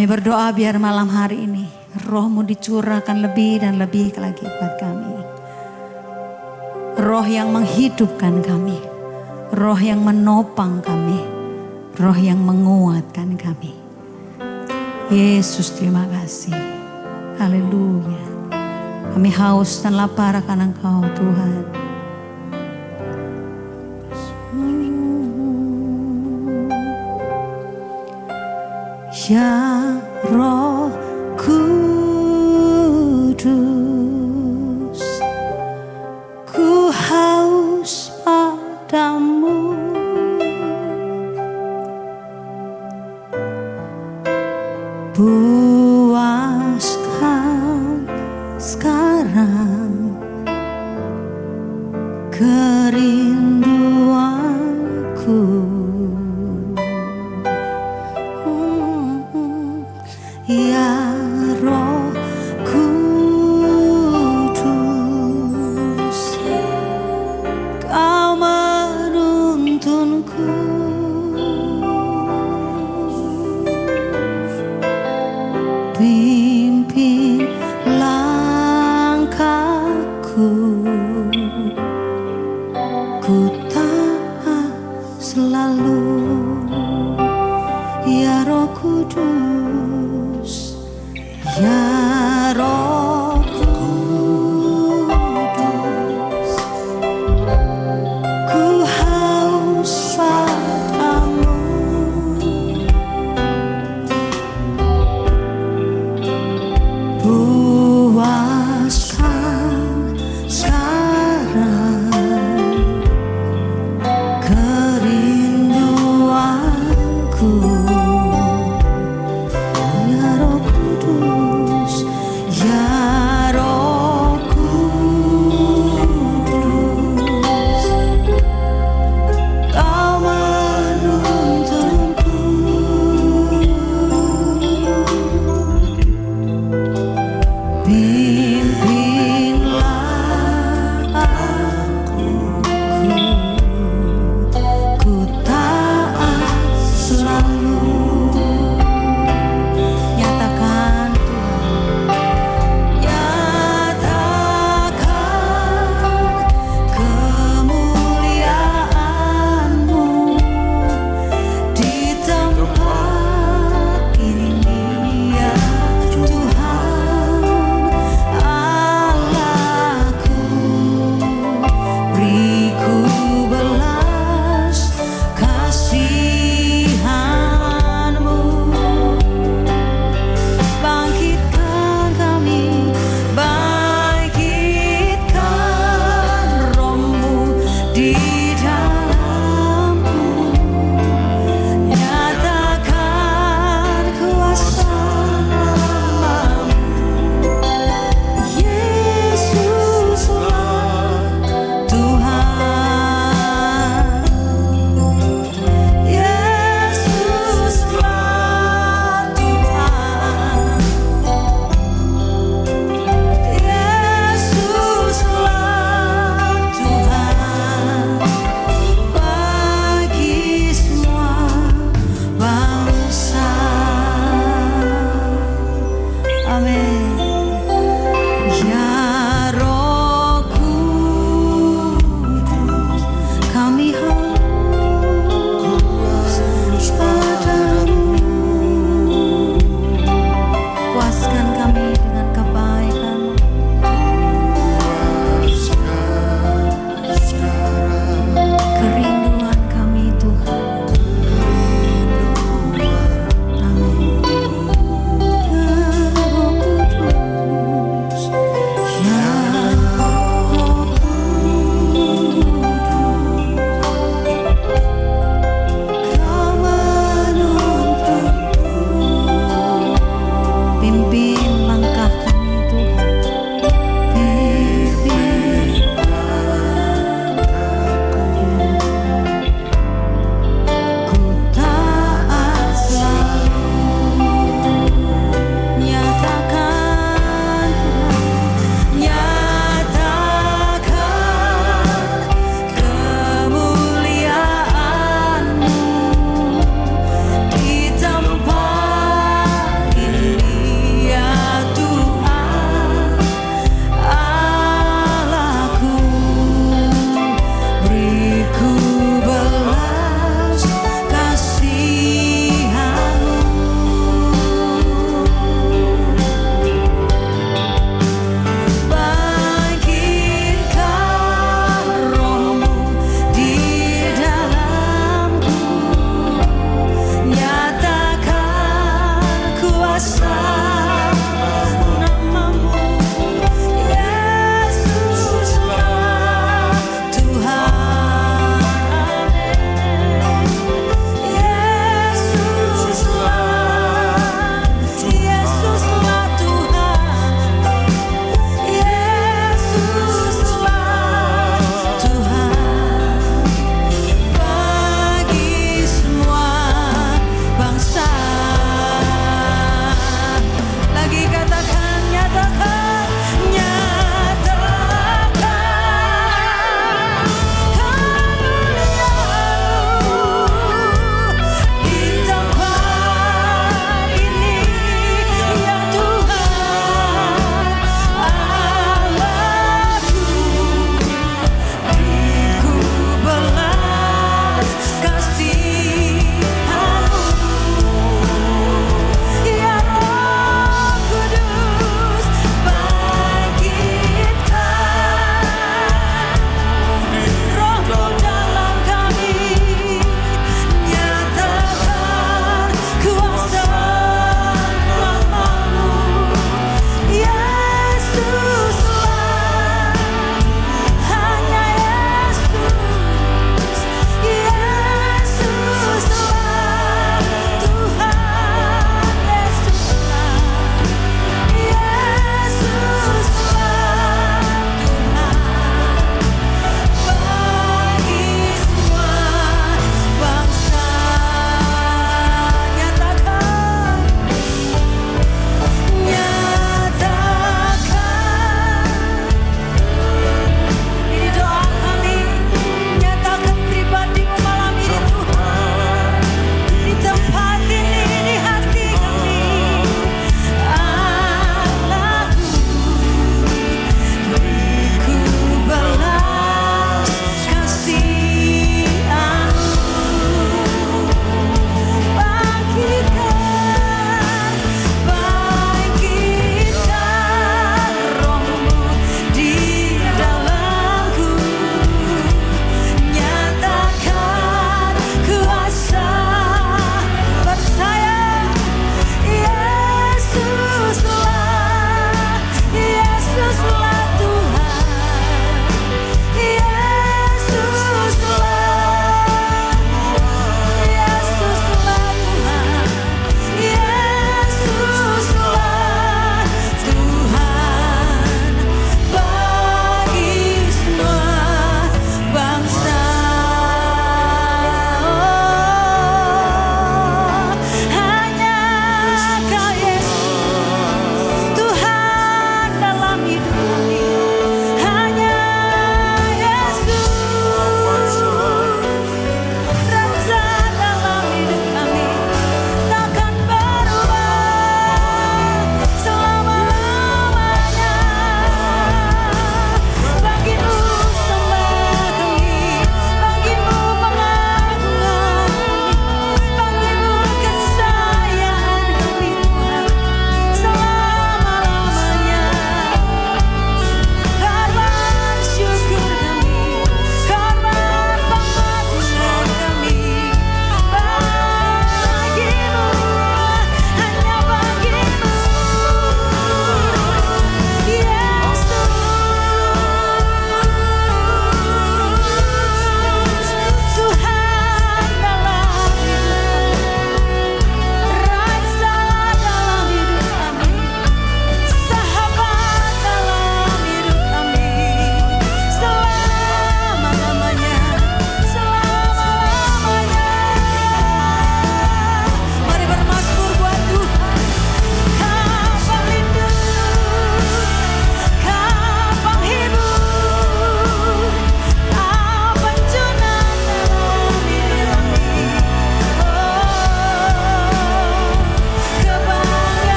Kami berdoa biar malam hari ini Roh-Mu dicurahkan lebih dan lebih lagi buat kami. Roh yang menghidupkan kami, Roh yang menopang kami, Roh yang menguatkan kami. Yesus, terima kasih. Haleluya. Kami haus dan lapar akan Engkau Tuhan. Ya Roh Kudus, ku haus padamu. Puaskan sekarang kerinduanku. Ya Roh Kudus, Kau menuntunku. Pimpin langkahku, ku taat selalu. Ya Roh Kudus, ya Roh Kudus, ku haus padamu. Puaskan sekarang kerinduanku. Ya Roh Kudus,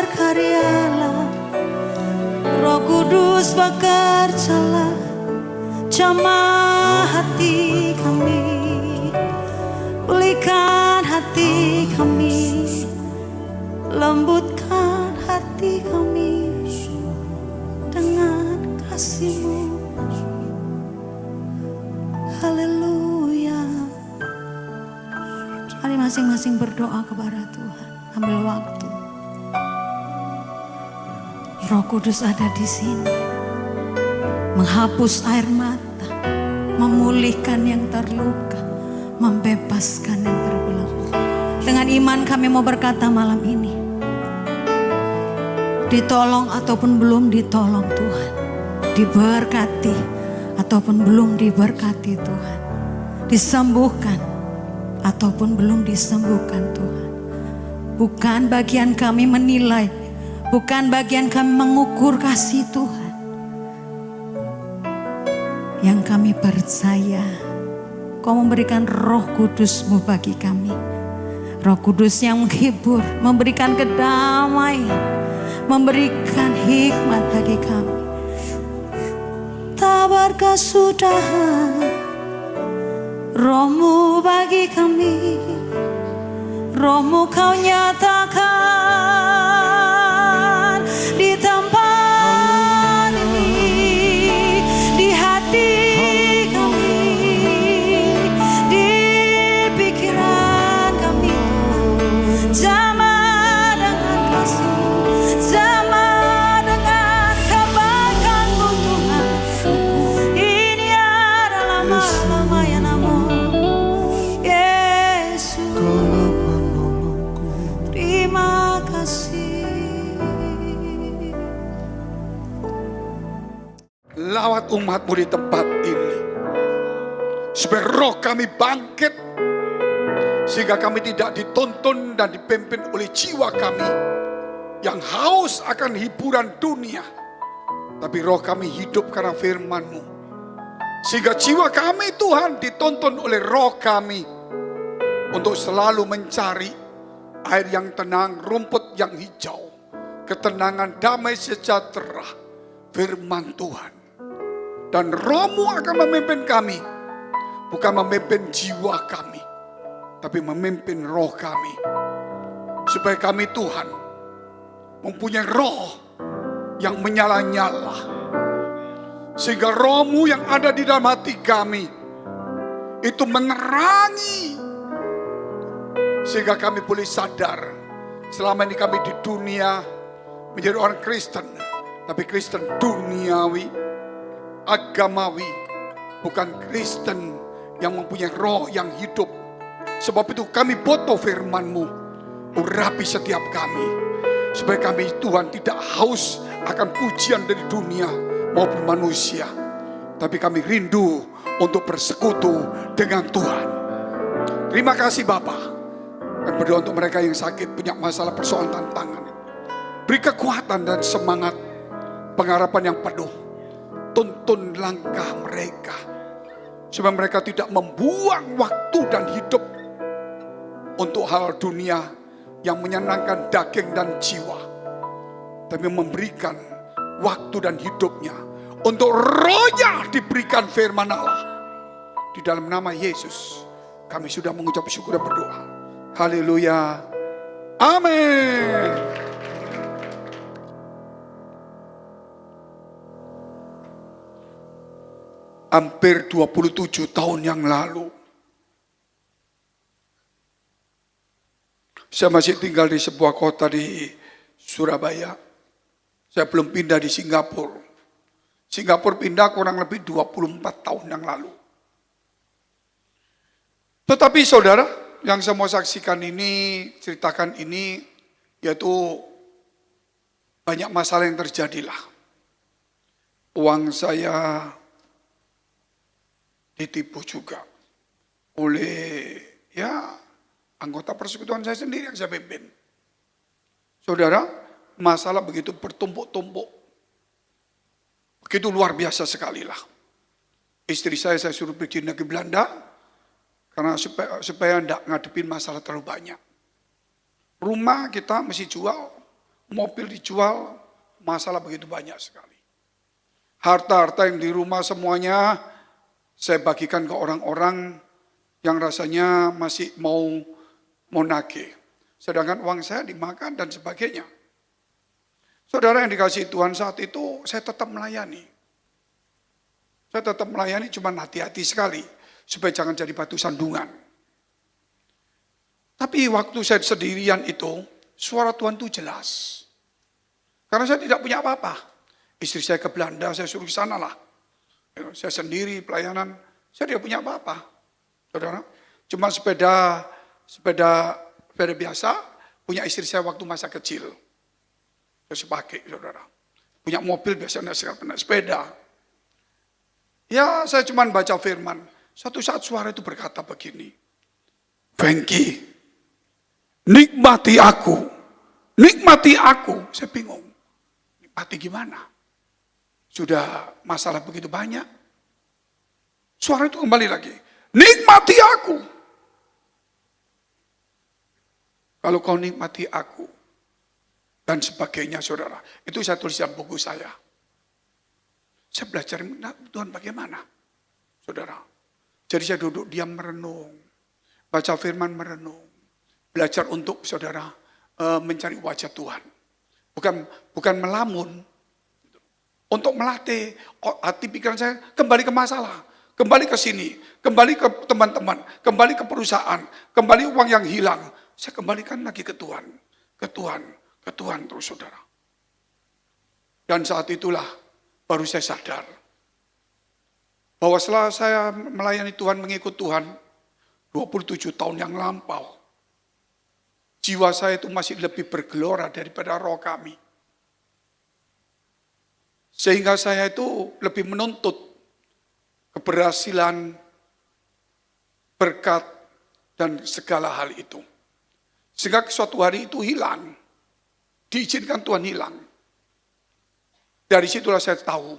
berkaryalah, Roh Kudus bekerjalah, jamah hati kami, pulihkan hati kami, lembutkan hati kami dengan kasih-Mu. Haleluya. Mari masing-masing berdoa kepada Tuhan. Ambil waktu. Roh Kudus ada di sini. Menghapus air mata. Memulihkan yang terluka. Membebaskan yang terbelenggu. Dengan iman kami mau berkata malam ini. Ditolong ataupun belum ditolong Tuhan. Diberkati ataupun belum diberkati Tuhan. Disembuhkan ataupun belum disembuhkan Tuhan. Bukan bagian kami menilai, bukan bagian kami mengukur kasih Tuhan. Yang kami percaya, Kau memberikan Roh Kudus-Mu bagi kami. Roh Kudus yang menghibur, memberikan kedamaian, memberikan hikmat bagi kami. Tak berkesudahan Roh-Mu bagi kami, Roh-Mu Kau nyatakan di tempat ini, di hati kami, di pikiran kami. Jamah dengan kasih-Mu, jamah dengan kebaikan-Mu Tuhan. Ini adalah malam layanan-Mu, Yesus. Terima kasih. Lawat umat-Mu di tempat ini, supaya roh kami bangkit, sehingga kami tidak dituntun dan dipimpin oleh jiwa kami yang haus akan hiburan dunia, tapi roh kami hidup karena firman-Mu. Sehingga jiwa kami Tuhan dituntun oleh roh kami untuk selalu mencari air yang tenang, rumput yang hijau, ketenangan, damai, sejahtera, firman Tuhan. Dan Roh-Mu akan memimpin kami, bukan memimpin jiwa kami, tapi memimpin roh kami. Supaya kami Tuhan mempunyai roh yang menyala-nyala. Sehingga Roh-Mu yang ada di dalam hati kami itu menerangi, sehingga kami boleh sadar selama ini kami di dunia menjadi orang Kristen, tapi Kristen duniawi, agamawi, bukan Kristen yang mempunyai roh yang hidup. Sebab itu kami butuh firman-Mu, urapi setiap kami, supaya kami Tuhan tidak haus akan pujian dari dunia maupun manusia, tapi kami rindu untuk bersekutu dengan Tuhan. Terima kasih Bapa. Dan berdoa untuk mereka yang sakit, punya masalah, persoalan, tantangan. Beri kekuatan dan semangat, pengharapan yang penuh. Tuntun langkah mereka, supaya mereka tidak membuang waktu dan hidup untuk hal dunia yang menyenangkan daging dan jiwa, tapi memberikan waktu dan hidupnya untuk rohnya diberikan firman Allah. Di dalam nama Yesus kami sudah mengucap syukur dan berdoa. Haleluya. Amin. Hampir 27 tahun yang lalu, saya masih tinggal di sebuah kota di Surabaya. Saya belum pindah di Singapura. Singapura pindah kurang lebih 24 tahun yang lalu. Tetapi saudara, yang saya mau saksikan ini, ceritakan ini, yaitu banyak masalah yang terjadilah. Uang saya ditipu juga oleh anggota persekutuan saya sendiri yang saya pimpin. Saudara, masalah begitu bertumpuk-tumpuk. Begitu luar biasa sekali lah. Istri saya suruh pergi ke Belanda, karena supaya tidak ngadepin masalah terlalu banyak. Rumah kita mesti jual, mobil dijual, masalah begitu banyak sekali. Harta-harta yang di rumah semuanya saya bagikan ke orang-orang yang rasanya masih mau nagih. Sedangkan uang saya dimakan dan sebagainya. Saudara yang dikasih Tuhan saat itu, saya tetap melayani. Saya tetap melayani, cuman hati-hati sekali. Supaya jangan jadi batu sandungan. Tapi waktu saya sendirian itu, suara Tuhan itu jelas. Karena saya tidak punya apa-apa. Istri saya ke Belanda, saya suruh ke sana lah. Saya sendiri pelayanan, saya tidak punya apa-apa. Saudara, cuma sepeda biasa, punya istri saya waktu masa kecil. Saya pakai, saudara. Punya mobil biasanya saya naik sepeda. Ya, saya cuma baca firman. Suatu saat suara itu berkata begini. Fengki, nikmati aku. Nikmati aku. Saya bingung. Nikmati gimana? Sudah masalah begitu banyak. Suara itu kembali lagi. Nikmati aku. Kalau kau nikmati aku. Dan sebagainya, saudara. Itu saya tulis dalam buku saya. Saya belajar, Tuhan bagaimana? Saudara. Jadi saya duduk diam merenung. Baca firman merenung. Belajar untuk saudara mencari wajah Tuhan. Bukan melamun. Untuk melatih hati pikiran saya kembali ke masalah. Kembali ke sini. Kembali ke teman-teman. Kembali ke perusahaan. Kembali uang yang hilang. Saya kembalikan lagi ke Tuhan. Ke Tuhan terus saudara. Dan saat itulah baru saya sadar. Bahwa setelah saya melayani Tuhan, mengikut Tuhan, 27 tahun yang lampau. Jiwa saya itu masih lebih bergelora daripada roh kami. Sehingga saya itu lebih menuntut keberhasilan, berkat, dan segala hal itu. Sehingga suatu hari itu hilang. Diizinkan Tuhan hilang. Dari situlah saya tahu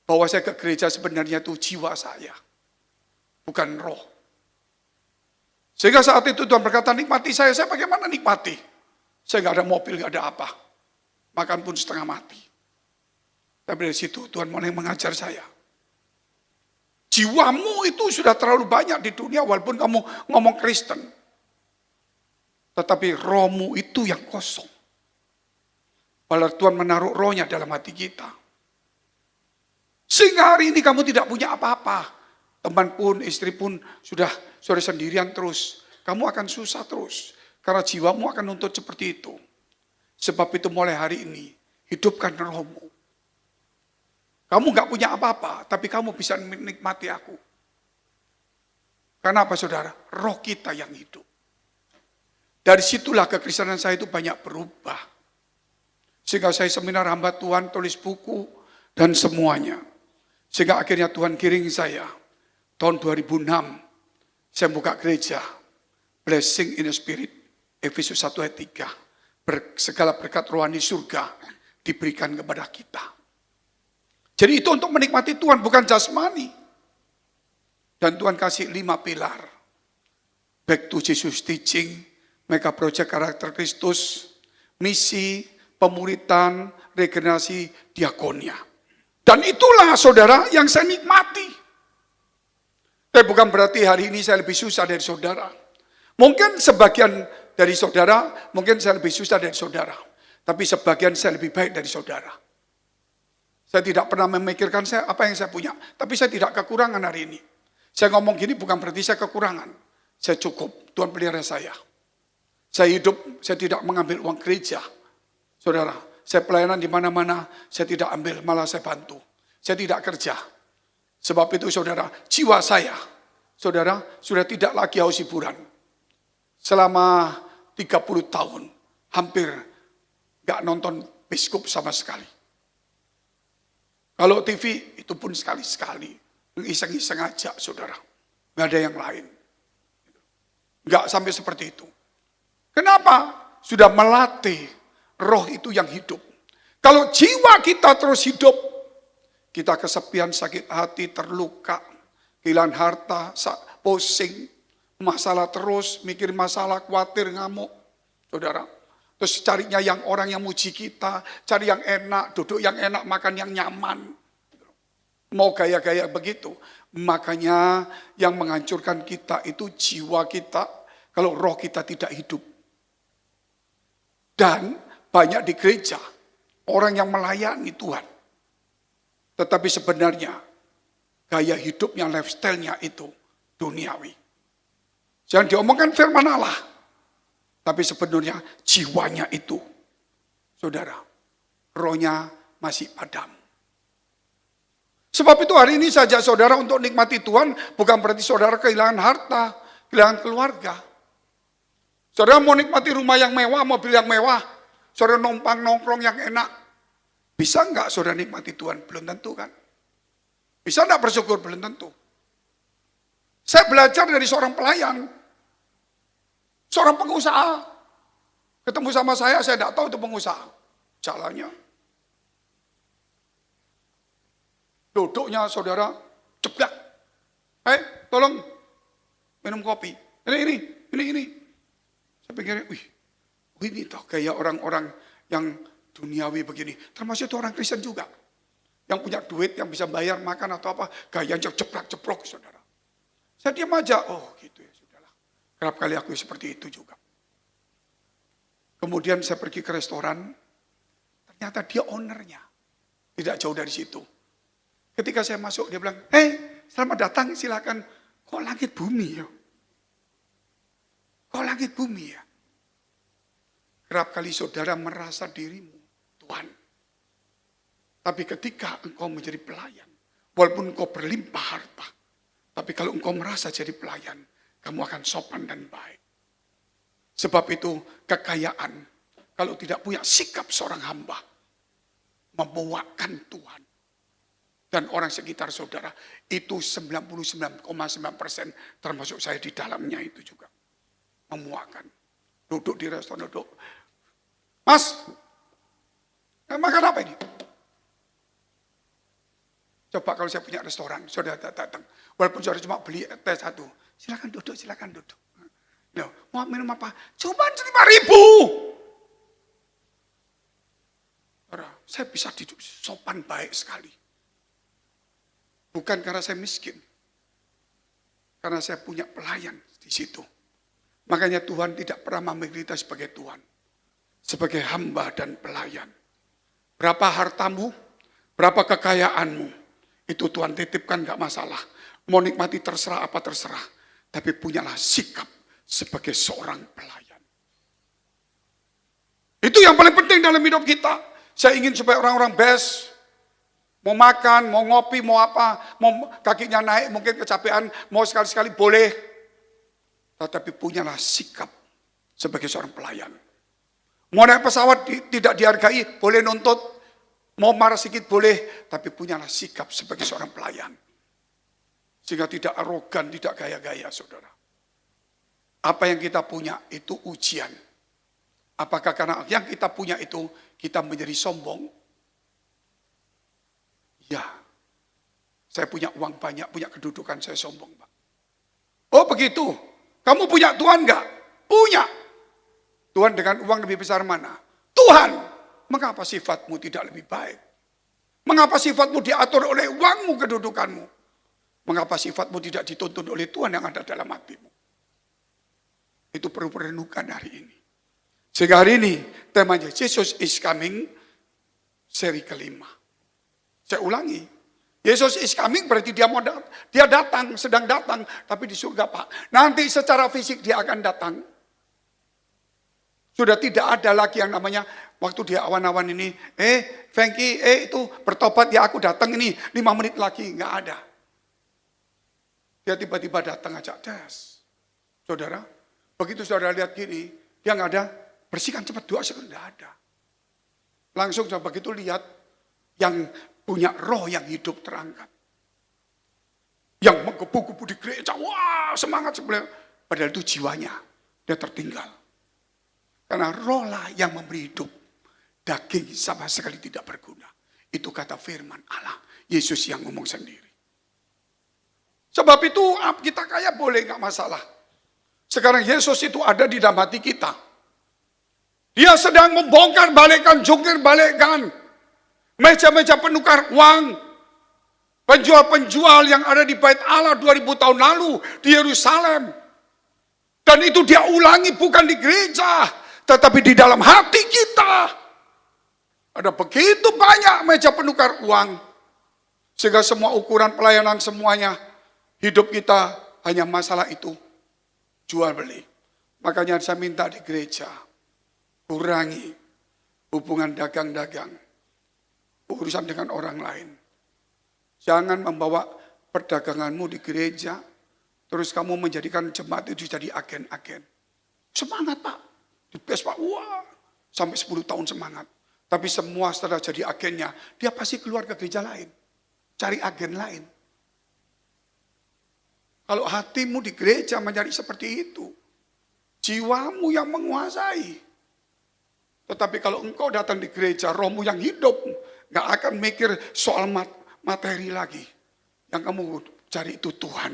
bahwa saya ke gereja sebenarnya itu jiwa saya. Bukan roh. Sehingga saat itu Tuhan berkata, nikmati saya bagaimana nikmati? Saya nggak ada mobil, nggak ada apa. Makan pun setengah mati. Tapi dari situ Tuhan mulai mengajar saya. Jiwamu itu sudah terlalu banyak di dunia walaupun kamu ngomong Kristen. Tetapi rohmu itu yang kosong. Padahal Tuhan menaruh rohnya dalam hati kita. Sehingga hari ini kamu tidak punya apa-apa. Teman pun, istri pun sudah sendirian terus. Kamu akan susah terus. Karena jiwamu akan nuntut seperti itu. Sebab itu mulai hari ini, hidupkan rohmu. Kamu gak punya apa-apa, tapi kamu bisa menikmati aku. Karena apa saudara? Roh kita yang hidup. Dari situlah kekristenan saya itu banyak berubah. Sehingga saya seminar hamba Tuhan, tulis buku, dan semuanya. Sehingga akhirnya Tuhan kirim saya. Tahun 2006, saya buka gereja. Blessing in the Spirit, Efesus 1 ayat 3. Segala berkat rohani surga diberikan kepada kita. Jadi itu untuk menikmati Tuhan, bukan jasmani. Dan Tuhan kasih 5 pilar. Back to Jesus teaching, mega project karakter Kristus, misi, pemuritan, regenerasi, diakonia. Dan itulah saudara yang saya nikmati. Tapi bukan berarti hari ini saya lebih susah dari saudara. Mungkin sebagian dari saudara, mungkin saya lebih susah dari saudara. Tapi sebagian saya lebih baik dari saudara. Saya tidak pernah memikirkan apa yang saya punya. Tapi saya tidak kekurangan hari ini. Saya ngomong gini bukan berarti saya kekurangan. Saya cukup, Tuhan pelihara saya. Saya hidup, saya tidak mengambil uang gereja. Saudara, saya pelayanan di mana-mana, saya tidak ambil, malah saya bantu. Saya tidak kerja. Sebab itu saudara, jiwa saya, saudara, sudah tidak lagi haus hiburan. Selama 30 tahun, hampir gak nonton biskup sama sekali. Kalau TV, itu pun sekali-sekali. Iseng-iseng aja, saudara. Gak ada yang lain. Gak sampai seperti itu. Kenapa? Sudah melatih. Roh itu yang hidup. Kalau jiwa kita terus hidup, kita kesepian, sakit hati, terluka, kehilangan harta, pusing, masalah terus, mikir masalah, khawatir, ngamuk. Saudara, Terus carinya yang orang yang muji kita, cari yang enak, duduk yang enak, makan yang nyaman. Mau gaya-gaya begitu. Makanya yang menghancurkan kita itu jiwa kita, kalau roh kita tidak hidup. Dan banyak di gereja, orang yang melayani Tuhan. Tetapi sebenarnya gaya hidupnya, lifestyle-nya itu duniawi. Jangan diomongkan firman Allah. Tapi sebenarnya jiwanya itu, saudara, rohnya masih padam. Sebab itu hari ini saja saudara untuk nikmati Tuhan bukan berarti saudara kehilangan harta, kehilangan keluarga. Saudara mau nikmati rumah yang mewah, mobil yang mewah, saudara numpang nongkrong yang enak. Bisa enggak saudara nikmati Tuhan? Belum tentu kan. Bisa enggak bersyukur? Belum tentu. Saya belajar dari seorang pelayan. Seorang pengusaha. Ketemu sama saya tidak tahu itu pengusaha. Jalannya. Duduknya saudara, ceplak. Tolong minum kopi. Ini. Saya pikir, ini toh kayak orang-orang yang duniawi begini. Termasuk itu orang Kristen juga. Yang punya duit, yang bisa bayar makan atau apa. Gayanya ceplak-ceplok saudara. Saya diam aja, oh gitu ya. Kerap kali aku seperti itu juga. Kemudian saya pergi ke restoran, ternyata dia ownernya. Tidak jauh dari situ. Ketika saya masuk, dia bilang, selamat datang, silakan. Kok langit bumi ya? Kok langit bumi ya? Kerap kali saudara merasa dirimu Tuhan. Tapi ketika engkau menjadi pelayan, walaupun engkau berlimpah harta, tapi kalau engkau merasa jadi pelayan, kamu akan sopan dan baik. Sebab itu kekayaan, kalau tidak punya sikap seorang hamba, memuakkan Tuhan. Dan orang sekitar saudara, itu 99,9% termasuk saya di dalamnya itu juga. Memuakkan. Duduk di restoran, duduk. Mas, makan apa ini? Coba kalau saya punya restoran, saudara datang. Walaupun saudara cuma beli teh satu. Silakan duduk. Loh, mau minum apa? Cuma 5.000. Saya bisa duduk sopan baik sekali. Bukan karena saya miskin. Karena saya punya pelayan di situ. Makanya Tuhan tidak pernah memilih kita sebagai Tuhan. Sebagai hamba dan pelayan. Berapa hartamu, berapa kekayaanmu, itu Tuhan titipkan gak masalah. Mau nikmati terserah apa terserah. Tapi punyalah sikap sebagai seorang pelayan. Itu yang paling penting dalam hidup kita. Saya ingin supaya orang-orang best. Mau makan, mau ngopi, mau apa. Mau kakinya naik, mungkin kecapean. Mau sekali-sekali boleh. Tetapi punyalah sikap sebagai seorang pelayan. Mau naik pesawat tidak dihargai, boleh nuntut. Mau marah sedikit boleh. Tapi punyalah sikap sebagai seorang pelayan. Sehingga tidak arogan, tidak gaya-gaya saudara. Apa yang kita punya itu ujian. Apakah karena yang kita punya itu kita menjadi sombong? Ya. Saya punya uang banyak, punya kedudukan, saya sombong, Pak. Oh begitu. Kamu punya Tuhan enggak? Punya. Tuhan dengan uang lebih besar mana? Tuhan. Mengapa sifatmu tidak lebih baik? Mengapa sifatmu diatur oleh uangmu, kedudukanmu? Mengapa sifatmu tidak dituntun oleh Tuhan yang ada dalam hatimu? Itu perlu perenungan hari ini. Sehingga hari ini temanya Jesus is coming, seri kelima. Saya ulangi. Yesus is coming berarti dia datang, sedang datang. Tapi di surga Pak. Nanti secara fisik dia akan datang. Sudah tidak ada lagi yang namanya waktu dia awan-awan ini. Frankie, itu bertobat ya aku datang ini 5 menit lagi. Enggak ada. Dia tiba-tiba datang aja. Saudara, begitu saudara lihat gini, dia nggak ada, bersihkan cepat 2 sekali, nggak ada. Langsung saudara begitu lihat, yang punya roh yang hidup terangkat. Yang menggebu-gebu di gereja, wah semangat sebelah. Padahal itu jiwanya, dia tertinggal. Karena roh lah yang memberi hidup. Daging sama sekali tidak berguna. Itu kata firman Allah. Yesus yang ngomong sendiri. Sebab itu kita kaya boleh, gak masalah. Sekarang Yesus itu ada di dalam hati kita. Dia sedang membongkar balikkan, jungkir balikkan meja-meja penukar uang, penjual-penjual yang ada di Bait Allah 2000 tahun lalu di Yerusalem. Dan itu dia ulangi bukan di gereja, tetapi di dalam hati kita. Ada begitu banyak meja penukar uang, sehingga semua ukuran pelayanan semuanya, hidup kita hanya masalah itu, jual beli. Makanya saya minta di gereja, kurangi hubungan dagang-dagang, urusan dengan orang lain. Jangan membawa perdaganganmu di gereja, terus kamu menjadikan jemaat itu jadi agen-agen. Semangat Pak, di PES Pak, wah, sampai 10 tahun semangat. Tapi semua setelah jadi agennya, dia pasti keluar ke gereja lain, cari agen lain. Kalau hatimu di gereja menjadi seperti itu, jiwamu yang menguasai. Tetapi kalau engkau datang di gereja, rohmu yang hidup, gak akan mikir soal materi lagi. Yang kamu cari itu Tuhan.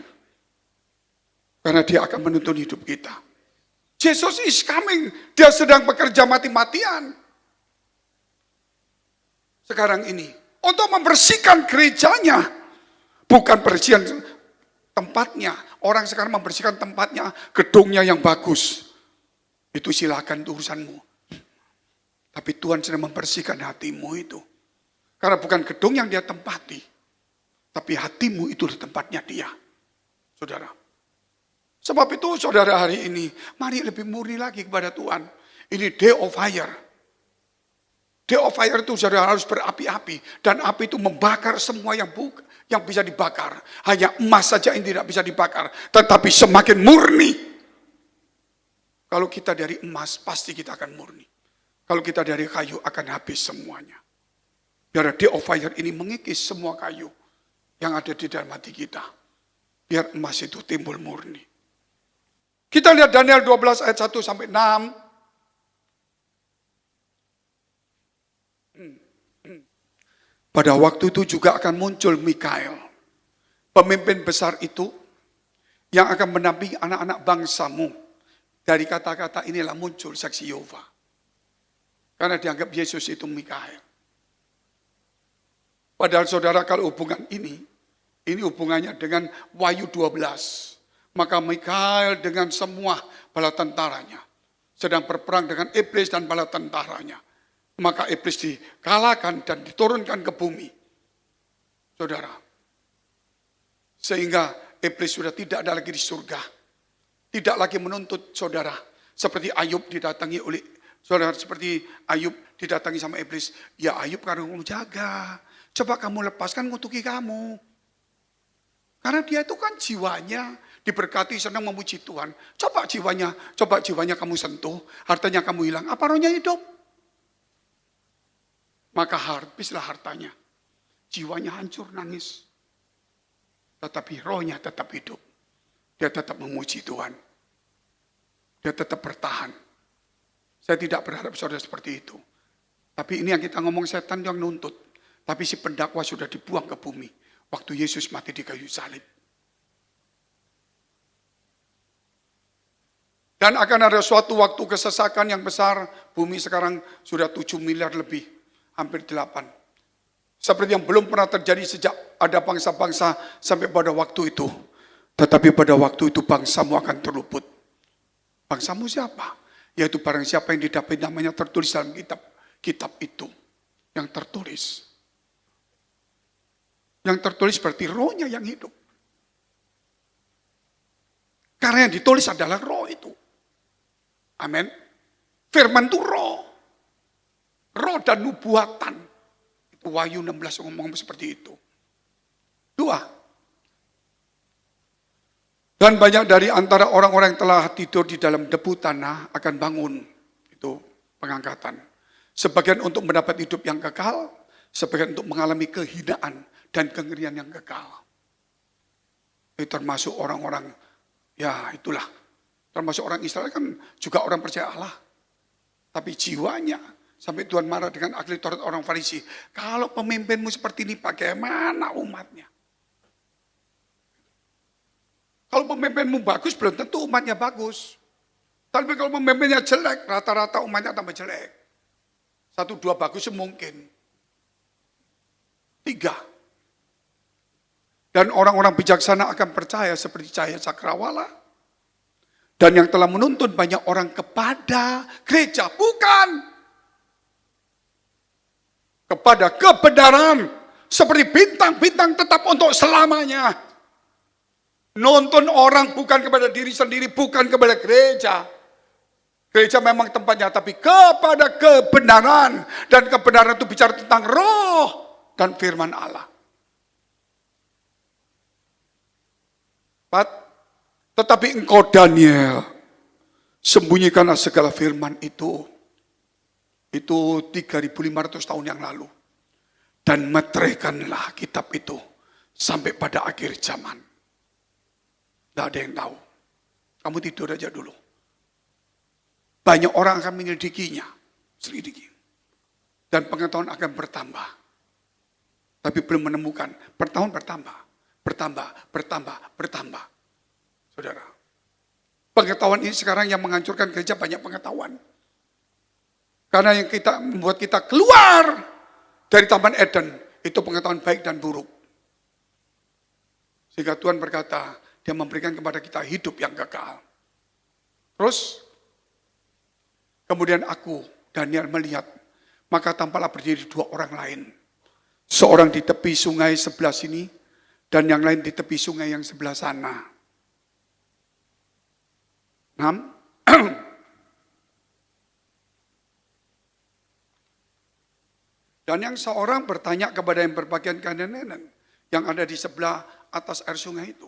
Karena dia akan menuntun hidup kita. Jesus is coming. Dia sedang bekerja mati-matian. Sekarang ini. Untuk membersihkan gerejanya. Bukan bersihan tempatnya. Orang sekarang membersihkan tempatnya. Gedungnya yang bagus. Itu silakan itu urusanmu. Tapi Tuhan sedang membersihkan hatimu itu. Karena bukan gedung yang dia tempati. Tapi hatimu itu tempatnya dia. Saudara. Sebab itu saudara hari ini, mari lebih murni lagi kepada Tuhan. Ini day of fire. Day of fire itu saudara harus berapi-api. Dan api itu membakar semua yang bisa dibakar. Hanya emas saja yang tidak bisa dibakar. Tetapi semakin murni. Kalau kita dari emas, pasti kita akan murni. Kalau kita dari kayu, akan habis semuanya. Biar day of fire ini mengikis semua kayu yang ada di dalam hati kita. Biar emas itu timbul murni. Kita lihat Daniel 12 ayat 1 sampai 6. Pada waktu itu juga akan muncul Mikael, pemimpin besar itu, yang akan menampingi anak-anak bangsamu. Dari kata-kata inilah muncul saksi Yehova. Karena dianggap Yesus itu Mikael. Padahal saudara kalau hubungan ini hubungannya dengan Wahyu 12. Maka Mikael dengan semua bala tentaranya sedang berperang dengan iblis dan bala tentaranya. Maka iblis dikalahkan dan diturunkan ke bumi. Saudara. Sehingga iblis sudah tidak ada lagi di surga. Tidak lagi menuntut saudara. Seperti Ayub didatangi oleh saudara, seperti Ayub didatangi sama iblis. Ya Ayub, karena kamu jaga. Coba kamu lepaskan ngutuki kamu. Karena dia itu kan jiwanya diberkati, senang memuji Tuhan. Coba jiwanya kamu sentuh, hartanya kamu hilang. Apa rohnya hidup? Maka habislah hartanya. Jiwanya hancur, nangis. Tetapi rohnya tetap hidup. Dia tetap memuji Tuhan. Dia tetap bertahan. Saya tidak berharap saudara seperti itu. Tapi ini yang kita ngomong, setan yang nuntut. Tapi si pendakwa sudah dibuang ke bumi. Waktu Yesus mati di kayu salib. Dan akan ada suatu waktu kesesakan yang besar. Bumi sekarang sudah 7 miliar lebih. Hampir 8. Seperti yang belum pernah terjadi sejak ada bangsa-bangsa sampai pada waktu itu. Tetapi pada waktu itu bangsamu akan terluput. Bangsamu siapa? Yaitu barang siapa yang didapat namanya tertulis dalam kitab itu. Yang tertulis. Yang tertulis berarti rohnya yang hidup. Karena yang ditulis adalah roh itu. Amin. Firman itu roh. Roh dan nubuatan. Itu Wahyu 16 ngomong seperti itu. 2. Dan banyak dari antara orang-orang yang telah tidur di dalam debu tanah akan bangun. Itu pengangkatan. Sebagian untuk mendapat hidup yang kekal. Sebagian untuk mengalami kehinaan dan kengerian yang kekal. Itu termasuk orang-orang, ya itulah. Termasuk orang Israel kan juga orang percaya Allah. Tapi jiwanya, sampai Tuhan marah dengan ahli Taurat orang Farisi. Kalau pemimpinmu seperti ini, bagaimana umatnya? Kalau pemimpinmu bagus, belum tentu umatnya bagus. Tapi kalau pemimpinnya jelek, rata-rata umatnya tambah jelek. 1, 2 bagus mungkin. 3. Dan orang-orang bijaksana akan percaya seperti cahaya cakrawala. Dan yang telah menuntun banyak orang kepada gereja. Bukan. Kepada kebenaran. Seperti bintang-bintang tetap untuk selamanya. Nonton orang bukan kepada diri sendiri, bukan kepada gereja. Gereja memang tempatnya, tapi kepada kebenaran. Dan kebenaran itu bicara tentang roh dan firman Allah. 4. Tetapi engkau Daniel, sembunyikanlah segala firman itu. Itu 3.500 tahun yang lalu. Dan meteraikanlah kitab itu sampai pada akhir zaman. Tidak ada yang tahu. Kamu tidur aja dulu. Banyak orang akan menyelidikinya. Selidiki. Dan pengetahuan akan bertambah. Tapi belum menemukan. Bertahun bertambah. Bertambah. Saudara. Pengetahuan ini sekarang yang menghancurkan gereja banyak pengetahuan. Karena yang membuat kita keluar dari Taman Eden. Itu pengetahuan baik dan buruk. Sehingga Tuhan berkata, Dia memberikan kepada kita hidup yang kekal. Terus, kemudian aku, Daniel melihat, maka tampaklah berdiri 2 orang lain. Seorang di tepi sungai sebelah sini, dan yang lain di tepi sungai yang sebelah sana. 6. Dan yang seorang bertanya kepada yang berpakaian kain yang ada di sebelah atas air sungai itu.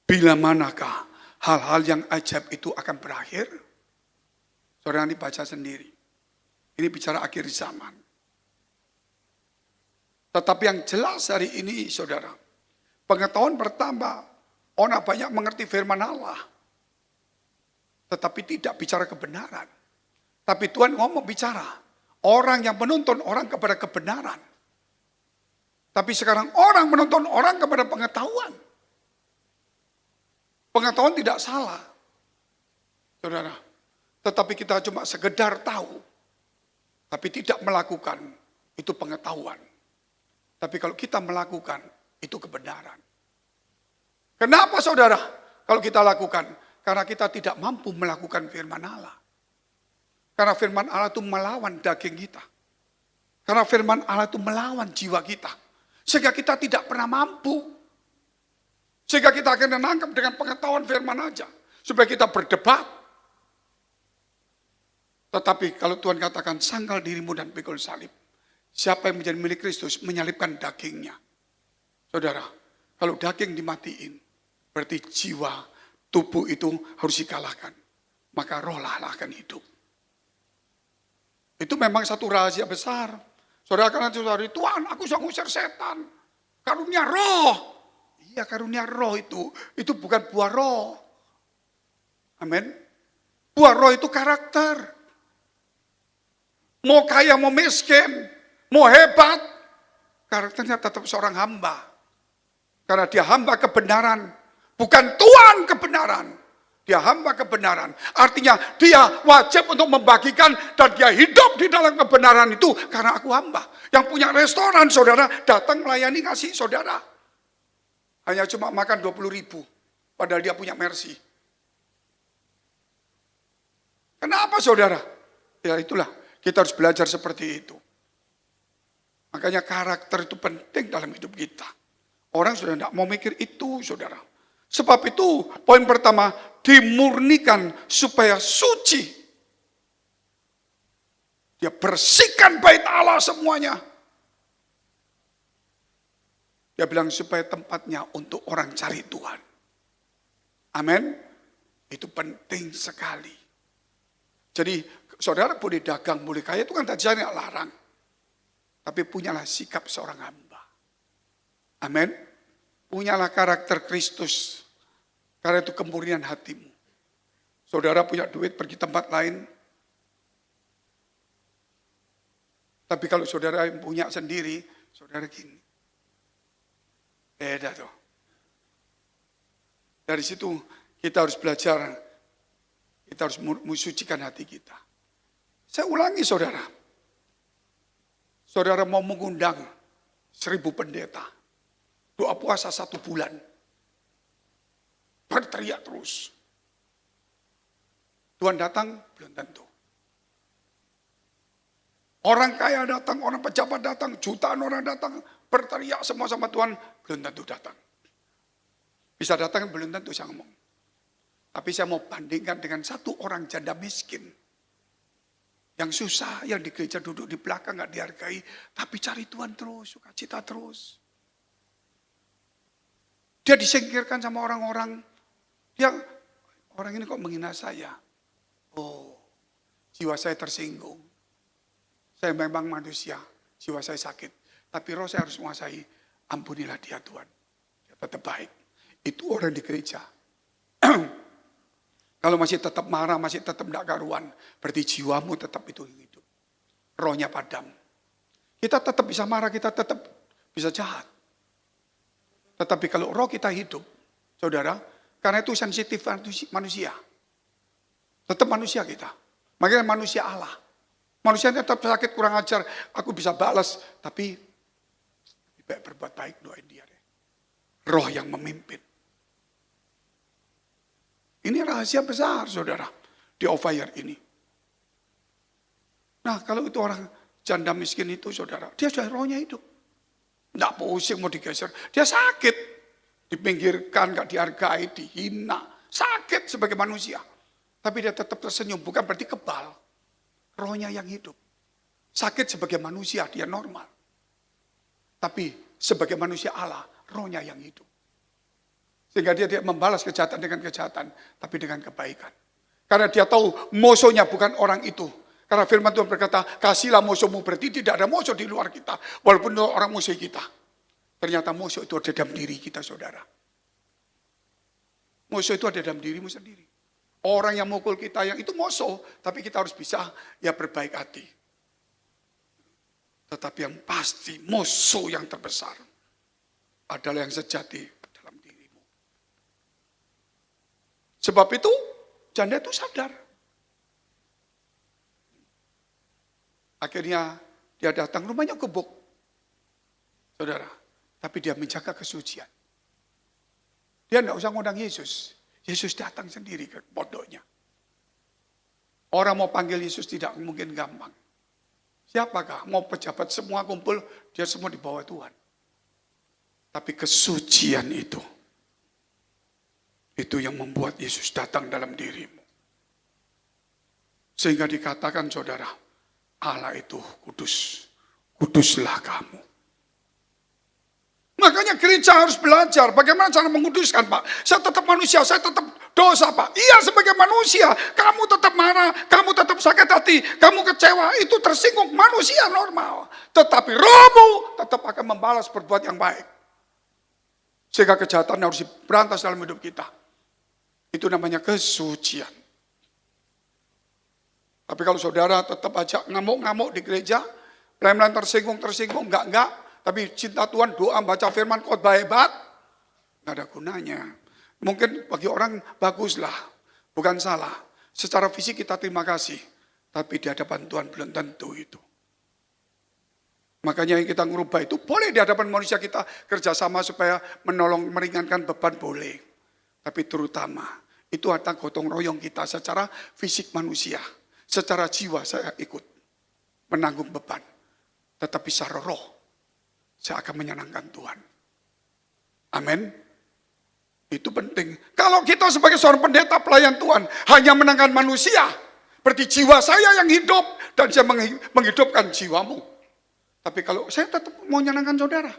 Bila manakah hal-hal yang ajaib itu akan berakhir? Saudara dibaca sendiri. Ini bicara akhir zaman. Tetapi yang jelas hari ini saudara. Pengetahuan bertambah. Orang banyak mengerti firman Allah. Tetapi tidak bicara kebenaran. Tapi Tuhan ngomong bicara. Orang yang menuntun orang kepada kebenaran. Tapi sekarang orang menuntun orang kepada pengetahuan. Pengetahuan tidak salah. Saudara. Tetapi kita cuma sekedar tahu. Tapi tidak melakukan. Itu pengetahuan. Tapi kalau kita melakukan. Itu kebenaran. Kenapa saudara? Kalau kita lakukan. Karena kita tidak mampu melakukan firman Allah. Karena firman Allah itu melawan daging kita. Karena firman Allah itu melawan jiwa kita. Sehingga kita tidak pernah mampu. Sehingga kita akan menangkap dengan pengetahuan firman aja. Supaya kita berdebat. Tetapi kalau Tuhan katakan sangkal dirimu dan pikul salib. Siapa yang menjadi milik Kristus menyalibkan dagingnya. Saudara, kalau daging dimatiin. Berarti jiwa, tubuh itu harus dikalahkan. Maka roh lah akan hidup. Itu memang satu rahasia besar. Saudara kan saudari, Tuhan aku sudah ngusir setan. Karunia roh. Iya karunia roh itu bukan buah roh. Amin. Buah roh itu karakter. Mau kaya, mau miskin, mau hebat. Karakternya tetap seorang hamba. Karena dia hamba kebenaran. Bukan Tuhan kebenaran. Dia hamba kebenaran. Artinya dia wajib untuk membagikan dan dia hidup di dalam kebenaran itu karena aku hamba. Yang punya restoran saudara datang melayani ngasih saudara. Hanya cuma makan 20.000. Padahal dia punya Mercy. Kenapa saudara? Ya itulah kita harus belajar seperti itu. Makanya karakter itu penting dalam hidup kita. Orang sudah tidak mau mikir itu saudara. Sebab itu poin pertama dimurnikan supaya suci. Dia bersihkan bait Allah semuanya. Dia bilang supaya tempatnya untuk orang cari Tuhan. Amin. Itu penting sekali. Jadi saudara boleh dagang, boleh kaya itu kan tak larang. Tapi punyalah sikap seorang hamba. Amin. Punyalah karakter Kristus. Karena itu kemurnian hatimu. Saudara punya duit pergi tempat lain. Tapi kalau saudara yang punya sendiri, saudara gini. Beda tuh. Dari situ kita harus belajar. Kita harus mensucikan hati kita. Saya ulangi saudara. Saudara mau mengundang 1000 pendeta. Doa puasa 1 bulan. Berteriak terus. Tuhan datang, belum tentu. Orang kaya datang, orang pejabat datang, jutaan orang datang, berteriak semua sama Tuhan, belum tentu datang. Bisa datang, belum tentu saya ngomong. Tapi saya mau bandingkan dengan satu orang janda miskin. Yang susah, yang di gereja duduk di belakang, gak dihargai. Tapi cari Tuhan terus, sukacita terus. Dia disingkirkan sama orang-orang. Orang ini kok menghina saya. Oh, jiwa saya tersinggung. Saya memang manusia, jiwa saya sakit. Tapi roh saya harus menguasai, ampunilah dia Tuhan. Dia tetap baik. Itu orang di gereja. Kalau masih tetap marah, masih tetap tidak karuan, berarti jiwamu tetap itu hidup. Rohnya padam. Kita tetap bisa marah, kita tetap bisa jahat. Tetapi kalau roh kita hidup, saudara, karena itu sensitif manusia. Tetap manusia kita. Makanya manusia Allah. Manusia tetap sakit, kurang ajar, aku bisa balas, tapi lebih baik berbuat baik, doain dia deh. Roh yang memimpin. Ini rahasia besar, saudara, di off-fire ini. Nah, kalau itu orang janda miskin itu, saudara, dia sudah rohnya hidup. Tidak pusing mau digeser, dia sakit. Dipinggirkan, gak dihargai, dihina. Sakit sebagai manusia. Tapi dia tetap tersenyum, bukan berarti kebal. Rohnya yang hidup. Sakit sebagai manusia, dia normal. Tapi sebagai manusia Allah, rohnya yang hidup. Sehingga dia tidak membalas kejahatan dengan kejahatan, tapi dengan kebaikan. Karena dia tahu musuhnya bukan orang itu. Karena firman Tuhan berkata, kasihlah musuhmu, berarti tidak ada musuh di luar kita. Walaupun orang musuh kita. Ternyata musuh itu ada dalam diri kita, saudara. Musuh itu ada dalam dirimu sendiri. Orang yang mukul kita, yang itu musuh. Tapi kita harus bisa ya berbaik hati. Tetapi yang pasti musuh yang terbesar adalah yang sejati. Sebab itu, janda itu sadar. Akhirnya dia datang, rumahnya gebuk. Saudara, tapi dia menjaga kesucian. Dia tidak usah ngundang Yesus. Yesus datang sendiri ke pondoknya. Orang mau panggil Yesus tidak mungkin gampang. Siapakah? Mau pejabat semua kumpul, dia semua di bawah Tuhan. Tapi kesucian itu yang membuat Yesus datang dalam dirimu. Sehingga dikatakan saudara, Allah itu kudus. Kuduslah kamu. Makanya gereja harus belajar bagaimana cara menguduskan, Pak. Saya tetap manusia, saya tetap dosa, Pak. Iya, sebagai manusia, kamu tetap marah, kamu tetap sakit hati, kamu kecewa, itu tersinggung, manusia normal. Tetapi rohmu tetap akan membalas berbuat yang baik. Sehingga kejahatan harus diberantas dalam hidup kita. Itu namanya kesucian. Tapi kalau saudara tetap aja ngamuk-ngamuk di gereja, pelan-pelan tersinggung, enggak. Tapi cinta Tuhan, doa, baca firman, khotbah hebat, enggak ada gunanya. Mungkin bagi orang baguslah, bukan salah. Secara fisik kita terima kasih, tapi di hadapan Tuhan belum tentu itu. Makanya yang kita ngubah itu boleh di hadapan manusia kita kerjasama supaya menolong, meringankan beban boleh. Tapi terutama itu ada gotong royong kita secara fisik manusia. Secara jiwa saya ikut menanggung beban. Tetapi secara roh saya akan menyenangkan Tuhan. Amin. Itu penting. Kalau kita sebagai seorang pendeta pelayan Tuhan hanya menangkan manusia, berarti jiwa saya yang hidup dan saya menghidupkan jiwamu. Tapi kalau saya tetap mau menyenangkan saudara,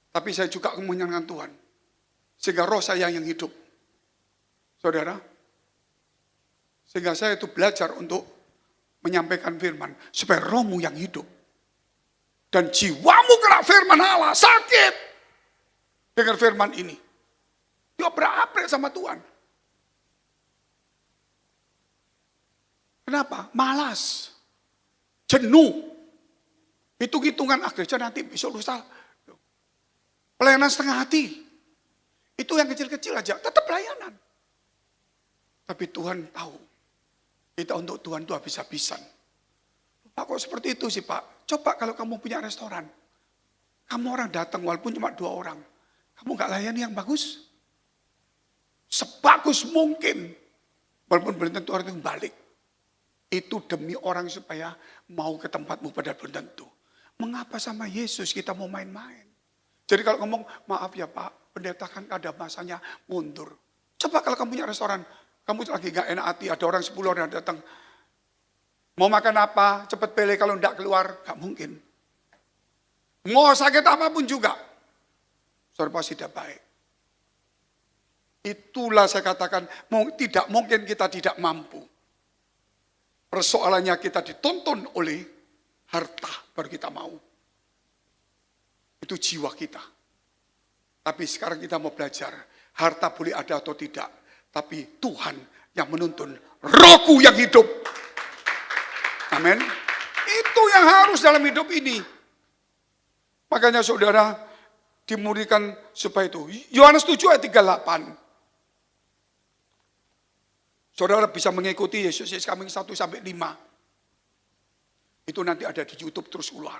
tapi saya juga mau menyenangkan Tuhan. Sehingga roh saya yang hidup. Saudara, sehingga saya itu belajar untuk menyampaikan firman, supaya rohmu yang hidup. Dan jiwamu kena firman Allah, sakit. Dengar firman ini. Dia berat sama Tuhan. Kenapa? Malas. Jenuh. Hitung-hitungan gereja nanti besok lusa. Pelayanan setengah hati. Itu yang kecil-kecil aja, tetap pelayanan. Tapi Tuhan tahu, kita untuk Tuhan itu habis-habisan. Pak kok seperti itu sih Pak? Coba kalau kamu punya restoran, kamu orang datang walaupun cuma 2 orang, kamu gak layani yang bagus? Sebagus mungkin, walaupun belum tentu orang itu balik. Itu demi orang supaya mau ke tempatmu padahal belum tentu. Mengapa sama Yesus kita mau main-main? Jadi kalau ngomong, maaf ya Pak, pendeta kan ada masanya mundur. Coba kalau kamu punya restoran, kamu lagi gak enak hati, ada orang 10 orang datang. Mau makan apa, cepat pilih, kalau enggak keluar, gak mungkin. Mau sakit apapun juga, saudara pasti tidak baik. Itulah saya katakan, tidak mungkin kita tidak mampu. Persoalannya kita dituntun oleh harta, baru kita mau. Itu jiwa kita. Tapi sekarang kita mau belajar, harta boleh ada atau tidak. Tapi Tuhan yang menuntun, Rohku yang hidup. Amin. Itu yang harus dalam hidup ini. Makanya saudara dimurikan supaya itu. Yohanes 7 ayat 38. Saudara bisa mengikuti Yesus is Coming 1-5. Itu nanti ada di YouTube terus keluar.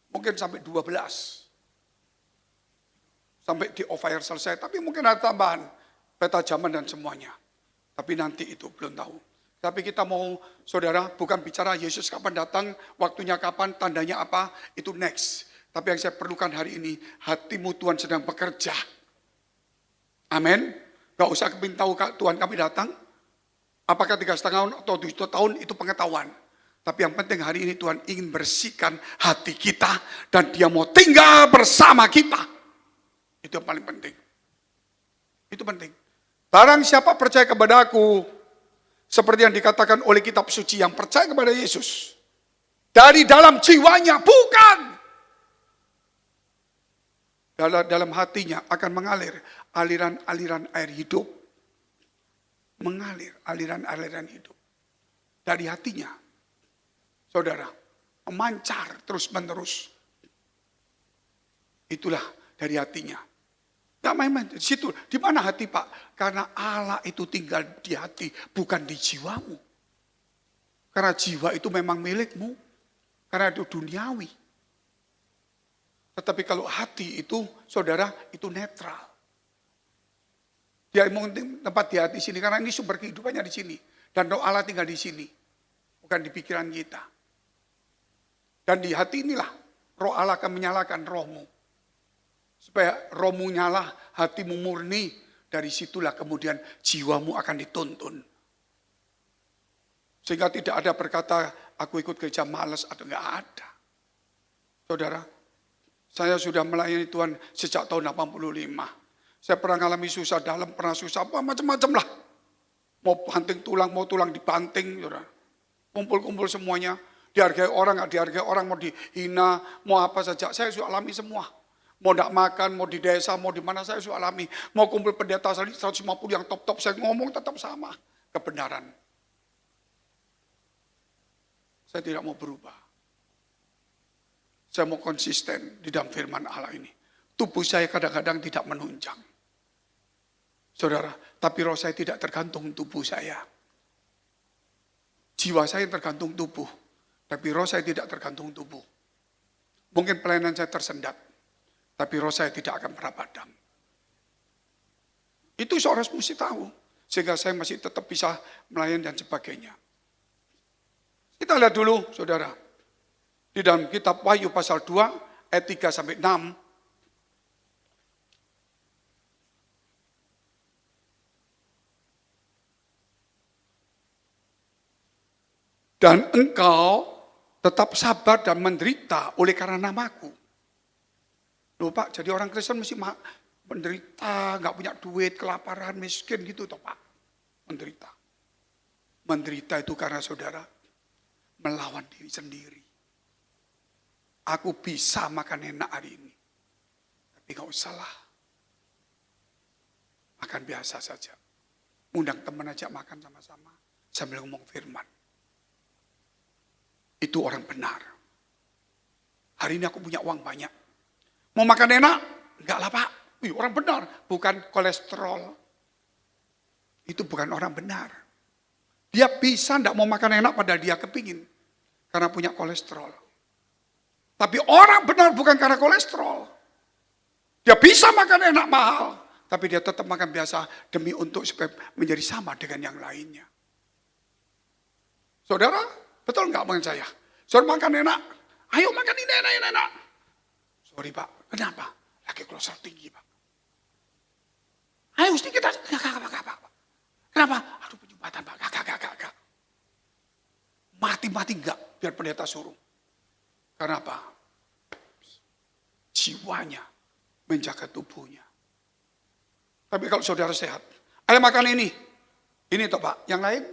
Mungkin sampai 12. Sampai di off-air selesai. Tapi mungkin ada tambahan. Peta zaman dan semuanya. Tapi nanti itu belum tahu. Tapi kita mau, saudara, bukan bicara Yesus kapan datang, waktunya kapan, tandanya apa, itu next. Tapi yang saya perlukan hari ini, hatimu Tuhan sedang bekerja. Amin. Gak usah kepin tahu Tuhan kami datang. Apakah 3,5 tahun atau 7 tahun, itu pengetahuan. Tapi yang penting hari ini Tuhan ingin bersihkan hati kita, dan Dia mau tinggal bersama kita. Itu yang paling penting. Itu penting. Barang siapa percaya kepada aku, seperti yang dikatakan oleh kitab suci, yang percaya kepada Yesus, dari dalam jiwanya, bukan. Dalam hatinya akan mengalir aliran-aliran air hidup. Mengalir aliran-aliran hidup. Dari hatinya. Saudara, memancar terus-menerus. Itulah dari hatinya. Gak main-main, di situ. Di mana hati Pak? Karena Allah itu tinggal di hati, bukan di jiwamu. Karena jiwa itu memang milikmu. Karena itu duniawi. Tetapi kalau hati itu, saudara, itu netral. Dia mungkin tempat di hati sini, karena ini sumber kehidupannya di sini. Dan roh Allah tinggal di sini. Bukan di pikiran kita. Dan di hati inilah, roh Allah akan menyalakan rohmu. Supaya rohmu nyala, hatimu murni. Dari situlah kemudian jiwamu akan dituntun. Sehingga tidak ada berkata, aku ikut gereja malas atau enggak ada. Saudara, saya sudah melayani Tuhan sejak tahun 85. Saya pernah mengalami susah dalam, pernah susah apa macam-macam lah. Mau banting tulang, mau tulang dibanting. Saudara. Kumpul-kumpul semuanya. Dihargai orang, nggak dihargai orang, mau dihina, mau apa saja. Saya sudah alami semua. Mau tidak makan, mau di desa, mau di mana, saya sudah alami. Mau kumpul pendeta 150 yang top-top, saya ngomong tetap sama. Kebenaran. Saya tidak mau berubah. Saya mau konsisten di dalam firman Allah ini. Tubuh saya kadang-kadang tidak menunjang. Saudara, tapi roh saya tidak tergantung tubuh saya. Jiwa saya tergantung tubuh. Tapi roh saya tidak tergantung tubuh. Mungkin pelayanan saya tersendat. Tapi roh saya tidak akan pernah padam. Itu seorang mesti tahu. Sehingga saya masih tetap bisa melayani dan sebagainya. Kita lihat dulu, saudara. Di dalam kitab Wahyu pasal 2, ayat 3-6. Dan engkau tetap sabar dan menderita oleh karena namaku. Loh Pak, jadi orang Kristen mesti menderita, nggak punya duit, kelaparan, miskin gitu toh Pak. Menderita. Menderita itu karena saudara melawan diri sendiri. Aku bisa makan enak hari ini. Tapi nggak usah lah. Makan biasa saja. Undang teman aja makan sama-sama. Sambil ngomong firman. Itu orang benar. Hari ini aku punya uang banyak. Mau makan enak? Enggak lah Pak. Orang benar. Bukan kolesterol. itu bukan orang benar. Dia bisa tidak mau makan enak padahal dia kepingin. Karena punya kolesterol. Tapi orang benar bukan karena kolesterol. Dia bisa makan enak mahal. Tapi dia tetap makan biasa demi untuk supaya menjadi sama dengan yang lainnya. Saudara, betul nggak makan saya? Saudara makan enak. Ayo makan ini enak. Sorry Pak, kenapa? Lagi kolesterol tinggi Pak. Ayo sedikit aja. Kenapa? Aduh penyumbatan Pak. Gak. Mati enggak biar pendeta suruh. Karena apa? Jiwanya menjaga tubuhnya. Tapi kalau saudara sehat, ayo makan ini. Ini toh Pak, yang lain.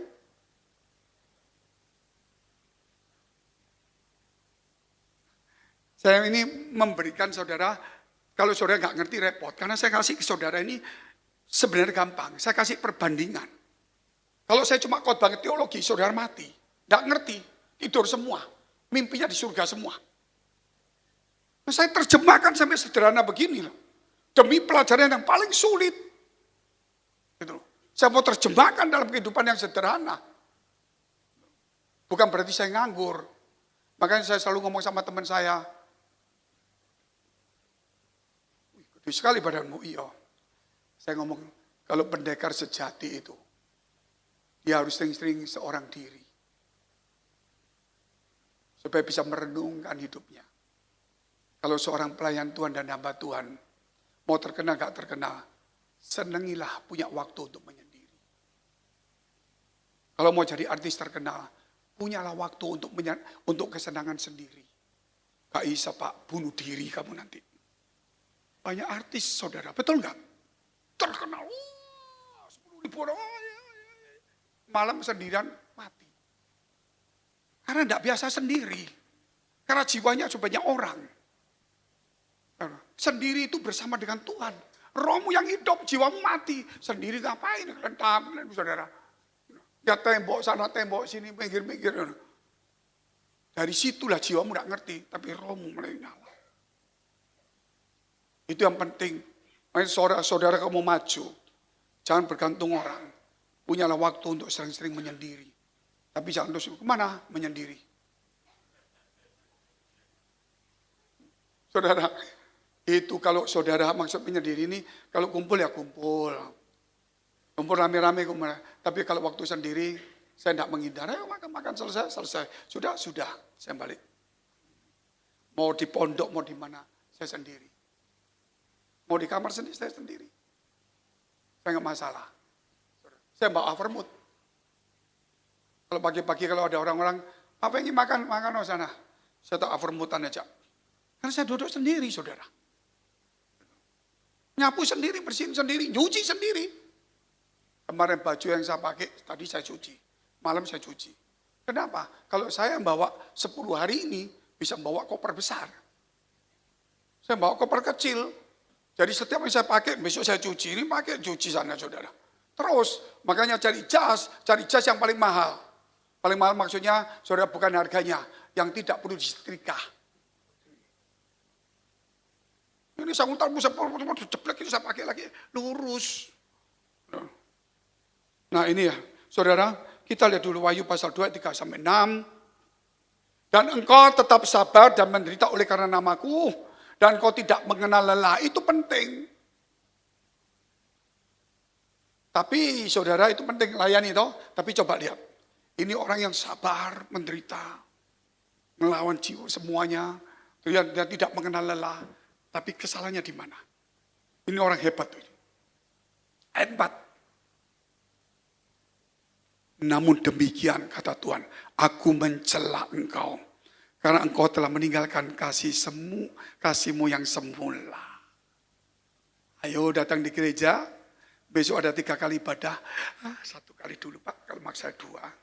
Saya ini memberikan saudara, kalau saudara nggak ngerti repot. Karena saya kasih ke saudara ini sebenarnya gampang. Saya kasih perbandingan. Kalau saya cuma khotbah teologi, saudara mati. Nggak ngerti, tidur semua. Mimpinya di surga semua. Nah, saya terjemahkan sampai sederhana begini loh. Demi pelajaran yang paling sulit. Gitu loh. Saya mau terjemahkan dalam kehidupan yang sederhana. Bukan berarti saya nganggur. Makanya saya selalu ngomong sama teman saya. Gede sekali badanmu, iya. Saya ngomong, kalau pendekar sejati itu, dia harus sering-sering seorang diri. Supaya bisa merenungkan hidupnya. Kalau seorang pelayan Tuhan dan hamba Tuhan, mau terkenal gak terkenal, senangilah punya waktu untuk menyendiri. Kalau mau jadi artis terkenal, punyalah waktu untuk kesenangan sendiri. Gak bisa Pak, bunuh diri kamu nanti. Banyak artis saudara, betul gak? Terkenal, 10.000 orang, malam sendirian mati. Karena tidak biasa sendiri. Karena jiwanya banyak orang. Sendiri itu bersama dengan Tuhan. Rohmu yang hidup, jiwamu mati. Sendiri ngapain? Rentam, saudara. Ya tembok sana, tembok sini, pinggir-pinggir. Dari situlah jiwamu tidak ngerti. Tapi rohmu mulai nyala. Itu yang penting. Saudara kamu maju. Jangan bergantung orang. Punyalah waktu untuk sering-sering menyendiri. Tapi jangan terus kemana menyendiri. Saudara, itu kalau saudara maksud menyendiri ini, kalau kumpul ya kumpul. Kumpul rame-rame kumpul. Tapi kalau waktu sendiri, saya tidak menghindar. Ayo makan selesai. Sudah, saya balik. Mau di pondok, mau di mana, saya sendiri. Mau di kamar sendiri, saya sendiri. Saya nggak masalah. Saya bawa vermouth. Kalau pagi-pagi kalau ada orang-orang, apa yang ingin makan di sana. Saya tak vermouthan aja. Karena saya duduk sendiri, saudara. Nyapu sendiri, bersihin sendiri, nyuci sendiri. Kemarin baju yang saya pakai, tadi saya cuci. Malam saya cuci. Kenapa? Kalau saya bawa 10 hari ini, bisa bawa koper besar. Saya bawa koper kecil. Jadi setiap yang saya pakai, besok saya cuci. Ini pakai, cuci sana, saudara. Terus, makanya cari jas yang paling mahal. Paling mahal maksudnya, saudara, bukan harganya. Yang tidak perlu disetrika. Ini sangutanmu jeblek itu saya pakai lagi. Lurus. Nah ini ya, saudara, kita lihat dulu Wahyu pasal 2, 3-6. Dan engkau tetap sabar dan menderita oleh karena namaku. Dan engkau tidak mengenal lelah. Itu penting. Tapi saudara itu penting, layani toh. Tapi coba lihat. Ini orang yang sabar, menderita, melawan jiwa semuanya, dia tidak mengenal lelah. Tapi kesalahannya di mana? Ini orang hebat. Ayat 4. Namun demikian kata Tuhan, aku mencela engkau. Karena engkau telah meninggalkan kasihmu yang semula. Ayo datang di gereja, besok ada 3 kali ibadah. 1 kali dulu Pak, kalau maksa 2.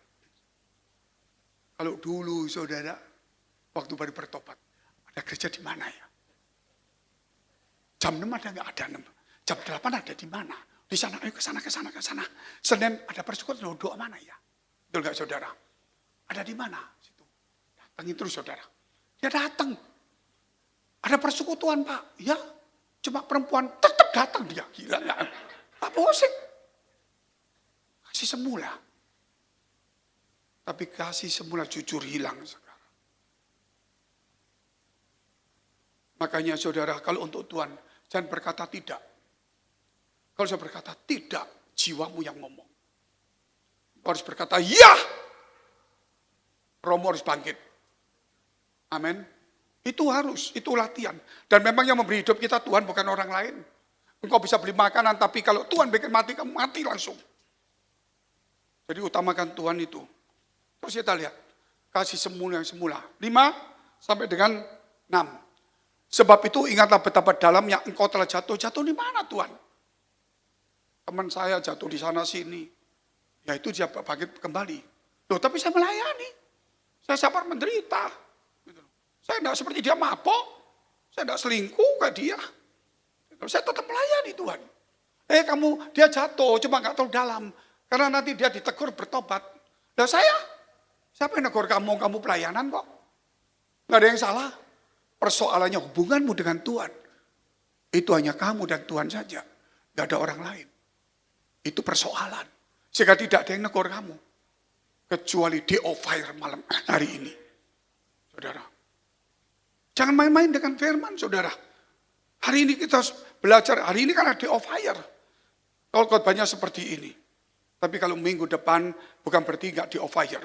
Kalau dulu saudara, waktu baru bertobat, ada gereja di mana ya? Jam 6 ada nggak ada 6? Jam 8 ada di mana? Di sana, ayo ke sana. Senin ada persekutuan doa mana ya? Betul nggak saudara? Ada di mana? Situ. Datangin terus saudara. Dia datang. Ada persekutuan Pak. Ya, cuma perempuan tetap datang dia. Gila nggak? Pak Bosik. Kasih semula. Tapi kasih semula jujur hilang sekarang. Makanya saudara, kalau untuk Tuhan, jangan berkata tidak. Kalau saya berkata tidak, jiwamu yang ngomong. Harus berkata ya. Romo harus bangkit. Amin. Itu harus, itu latihan. Dan memang yang memberi hidup kita Tuhan, bukan orang lain. Engkau bisa beli makanan, tapi kalau Tuhan bikin mati, kamu mati langsung. Jadi utamakan Tuhan itu. Terus kita lihat, kasih semula yang semula. 5 sampai dengan 6. Sebab itu ingatlah betapa dalamnya engkau telah jatuh. Jatuh di mana Tuhan? Teman saya jatuh di sana sini. Ya itu dia bangkit kembali. Loh tapi saya melayani. Saya sabar menderita. Saya tidak seperti dia mabok. Saya tidak selingkuh kayak dia. Saya tetap melayani Tuhan. Kamu, dia jatuh, cuma nggak terlalu dalam. Karena nanti dia ditegur bertobat. Dan siapa yang negur kamu pelayanan kok? Nggak ada yang salah. Persoalannya hubunganmu dengan Tuhan. Itu hanya kamu dan Tuhan saja. Nggak ada orang lain. Itu persoalan. Sehingga tidak ada yang negur kamu. Kecuali day of fire malam hari ini. Saudara. Jangan main-main dengan firman, saudara. Hari ini kita harus belajar. Hari ini kan ada day of fire. Kalau khotbahnya seperti ini. Tapi kalau minggu depan bukan berarti nggak day of fire.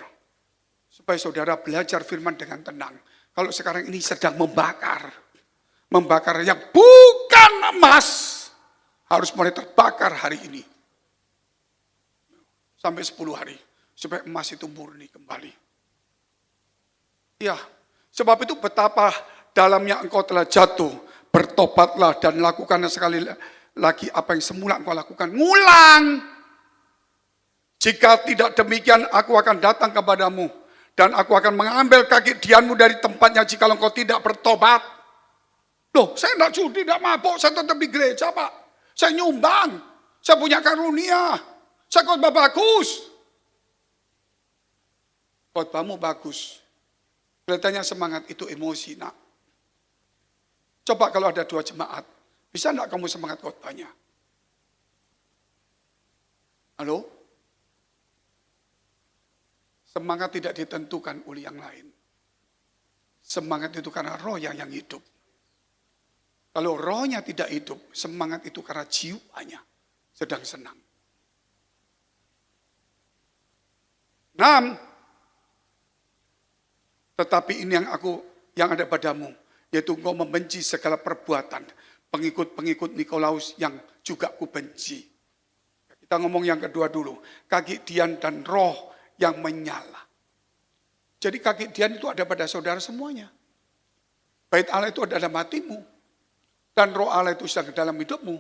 Supaya saudara belajar firman dengan tenang. Kalau sekarang ini sedang membakar. Membakar yang bukan emas. Harus mulai terbakar hari ini. Sampai 10 hari. Supaya emas itu murni kembali. Ya, sebab itu betapa dalamnya engkau telah jatuh. Bertobatlah dan lakukanlah sekali lagi apa yang semula engkau lakukan. Ngulang. Jika tidak demikian aku akan datang kepadamu. Dan aku akan mengambil kaki dianmu dari tempatnya jika engkau tidak bertobat. Loh, saya tidak judi, tidak mabuk, saya tetap di gereja Pak. Saya nyumbang, saya punya karunia, saya khotbah bagus. Khotbahmu bagus. Kelihatannya semangat itu emosi nak. Coba kalau ada 2 jemaat, bisa enggak kamu semangat khotbahnya? Halo? Semangat tidak ditentukan oleh yang lain. Semangat itu karena roh yang hidup. Kalau rohnya tidak hidup, semangat itu karena jiwanya sedang senang. 6. Tetapi ini yang ada padamu, yaitu engkau membenci segala perbuatan pengikut-pengikut Nikolaus yang juga kubenci. Kita ngomong yang kedua dulu, kegidian dan roh yang menyala. Jadi kegidian itu ada pada saudara semuanya. Bait Allah itu ada dalam hatimu. Dan roh Allah itu sedang dalam hidupmu.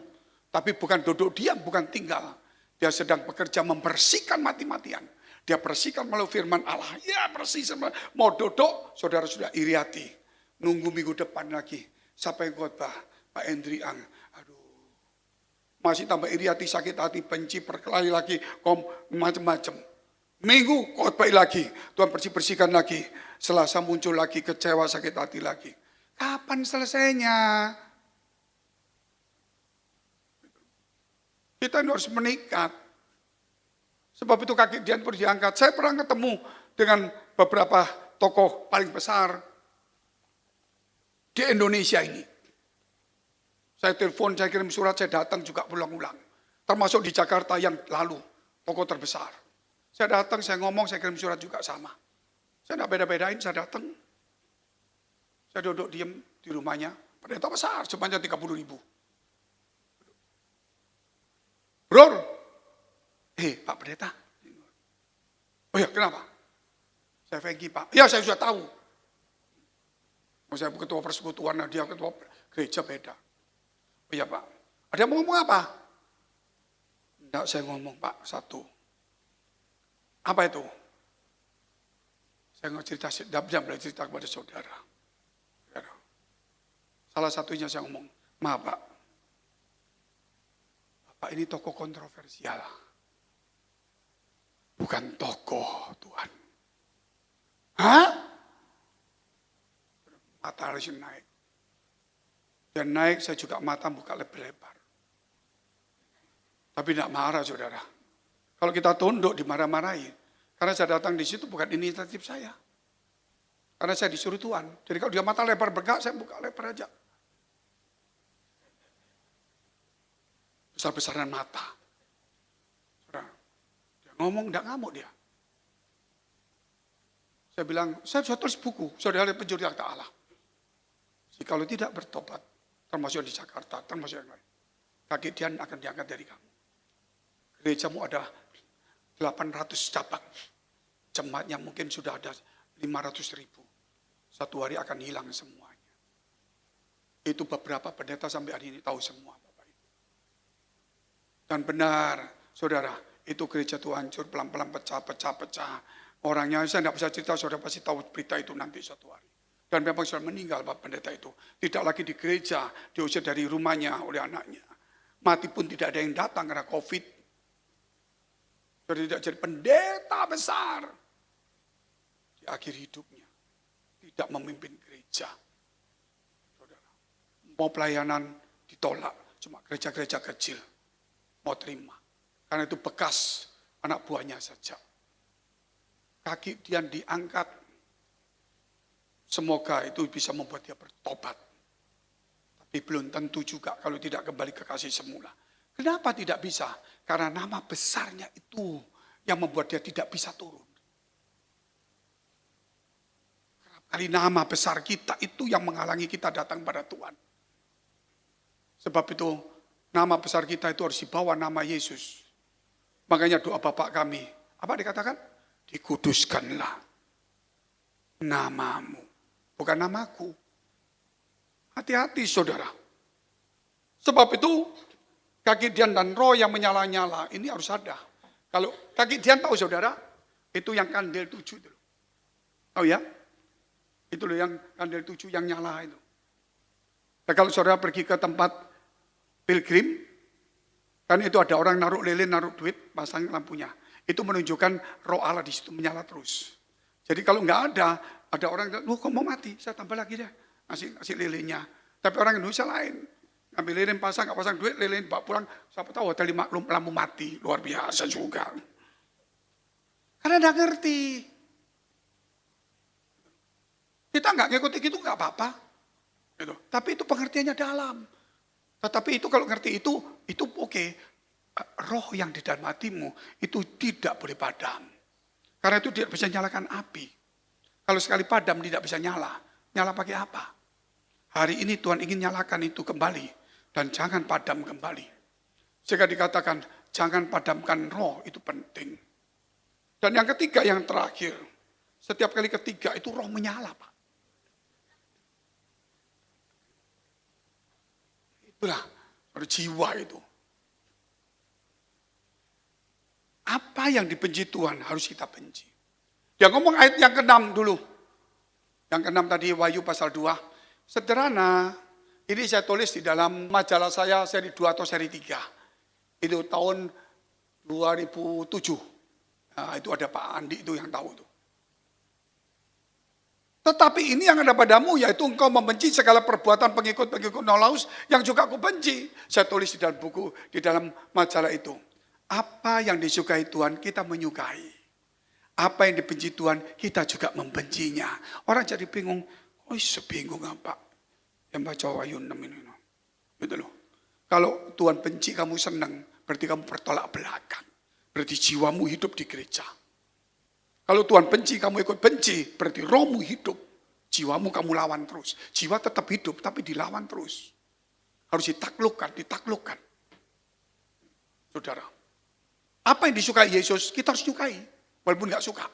Tapi bukan duduk diam, bukan tinggal. Dia sedang bekerja membersihkan mati-matian. Dia bersihkan melalui firman Allah. Ya bersih sama. Mau duduk, saudara sudah iri hati. Nunggu minggu depan lagi. Siapa yang khotbah? Pak Endriang. Aduh. Masih tambah iri hati, sakit hati, benci, berkelahi lagi. Macam-macam. Minggu khotbah lagi. Tuhan bersihkan lagi. Selasa muncul lagi, kecewa, sakit hati lagi. Kapan selesainya? Kita harus meningkat. Sebab itu kaki dia perlu diangkat. Saya pernah ketemu dengan beberapa tokoh paling besar di Indonesia ini. Saya telepon, saya kirim surat, saya datang juga ulang-ulang. Termasuk di Jakarta yang lalu, tokoh terbesar. Saya datang, saya ngomong, saya kirim surat juga sama. Saya tidak beda-bedain, saya datang. Saya duduk diam di rumahnya. Pendeta besar, sebanyak 30.000. Bro, Pak Pendeta. Oh ya, kenapa? Saya Fengki Pak. Ya, saya sudah tahu. Saya ketua persekutuan, dia ketua gereja beda. Oh ya Pak, ada yang mau ngomong apa? Enggak, saya ngomong Pak, satu. Apa itu? Saya nggak cerita, tidak cerita kepada saudara. Salah satunya saya ngomong, maaf Pak. Bapak ini tokoh kontroversial. Bukan tokoh Tuhan. Hah? Mata harus naik. Dan naik saya juga mata buka lebar-lebar. Tapi tidak marah saudara. Kalau kita tunduk dimarah-marahin. Karena saya datang di situ bukan inisiatif saya. Karena saya disuruh Tuhan. Jadi kalau dia mata lebar bergerak, saya buka lebar aja. Besar-besaran mata. Saudara, dia ngomong, enggak ngamuk dia. Saya bilang, saya sudah tulis buku, saudara pencuri harta Allah. Jika kalau tidak bertobat, termasuk di Jakarta, termasuk yang lain, kaki Dian akan diangkat dari kamu. Gerejamu ada 800 cabang. Jemaatnya mungkin sudah ada 500.000. Satu hari akan hilang semuanya. Itu beberapa pendeta sampai hari ini tahu semua Bapak Ibu. Dan benar, saudara, itu gereja itu hancur, pelan-pelan pecah. Orangnya saya tidak bisa cerita, saudara pasti tahu berita itu nanti suatu hari. Dan memang sudah meninggal Bapak Pendeta itu. Tidak lagi di gereja, diusir dari rumahnya oleh anaknya. Mati pun tidak ada yang datang karena COVID. Jadi tidak jadi pendeta besar. Di akhir hidupnya, tidak memimpin gereja. Saudara, mau pelayanan ditolak, cuma gereja-gereja kecil mau terima. Karena itu bekas anak buahnya saja. Kaki Dian diangkat. Semoga itu bisa membuat dia bertobat. Tapi belum tentu juga kalau tidak kembali ke kasih semula. Kenapa tidak bisa? Karena nama besarnya itu yang membuat dia tidak bisa turun. Kerap kali nama besar kita itu yang menghalangi kita datang pada Tuhan. Sebab itu nama besar kita itu harus dibawa nama Yesus. Makanya doa Bapak kami, apa dikatakan? Dikuduskanlah namamu, bukan namaku. Hati-hati saudara. Sebab itu kaki Dian dan roh yang menyala-nyala ini harus ada. Kalau kaki Dian tahu saudara, itu yang kandil 7 itu. Tahu ya? Itu loh yang kandil 7 yang nyala itu. Nah, kalau saudara pergi ke tempat pilgrim, kan itu ada orang naruh lilin, naruh duit, pasang lampunya. Itu menunjukkan roh Allah di situ menyala terus. Jadi kalau nggak ada orang, lu kok mau mati? Saya tambah lagi deh, ngasih lilinnya. Tapi orang Indonesia lain, ambil lilin pasang, nggak pasang duit, lilin bawa pulang. Siapa tahu hotel lampu mati, luar biasa juga. Karena nggak ngerti. Kita nggak ngikuti gitu nggak apa-apa. Gitu. Tapi itu pengertiannya dalam. Tetapi itu kalau ngerti itu oke. Roh yang di dalam hatimu itu tidak boleh padam. Karena itu tidak bisa nyalakan api. Kalau sekali padam tidak bisa nyala. Nyala pakai apa? Hari ini Tuhan ingin nyalakan itu kembali. Dan jangan padam kembali. Jika dikatakan jangan padamkan roh itu penting. Dan yang ketiga yang terakhir. Setiap kali ketiga itu roh menyala Pak. Itulah jiwa itu. Apa yang dibenci Tuhan harus kita benci. Dia ngomong ayat yang ke-6 dulu. Yang ke-6 tadi Wahyu pasal 2. Sederhana, ini saya tulis di dalam majalah saya seri 2 atau seri 3. Itu tahun 2007. Nah, itu ada Pak Andi itu yang tahu itu. Tetapi ini yang ada padamu yaitu engkau membenci segala perbuatan pengikut-pengikut Nolaus yang juga aku benci. Saya tulis di dalam buku, di dalam majalah itu. Apa yang disukai Tuhan kita menyukai. Apa yang dibenci Tuhan kita juga membencinya. Orang jadi bingung. Oh sebingung apa. Yang baca Wahyu 6 ini. Gitu loh. Kalau Tuhan benci kamu senang. Berarti kamu bertolak belakang. Berarti jiwamu hidup di gereja. Kalau Tuhan benci kamu ikut benci. Berarti rohmu hidup. Jiwamu kamu lawan terus. Jiwa tetap hidup tapi dilawan terus. Harus ditaklukkan. Saudara. Apa yang disukai Yesus, kita harus sukai. Walaupun nggak suka.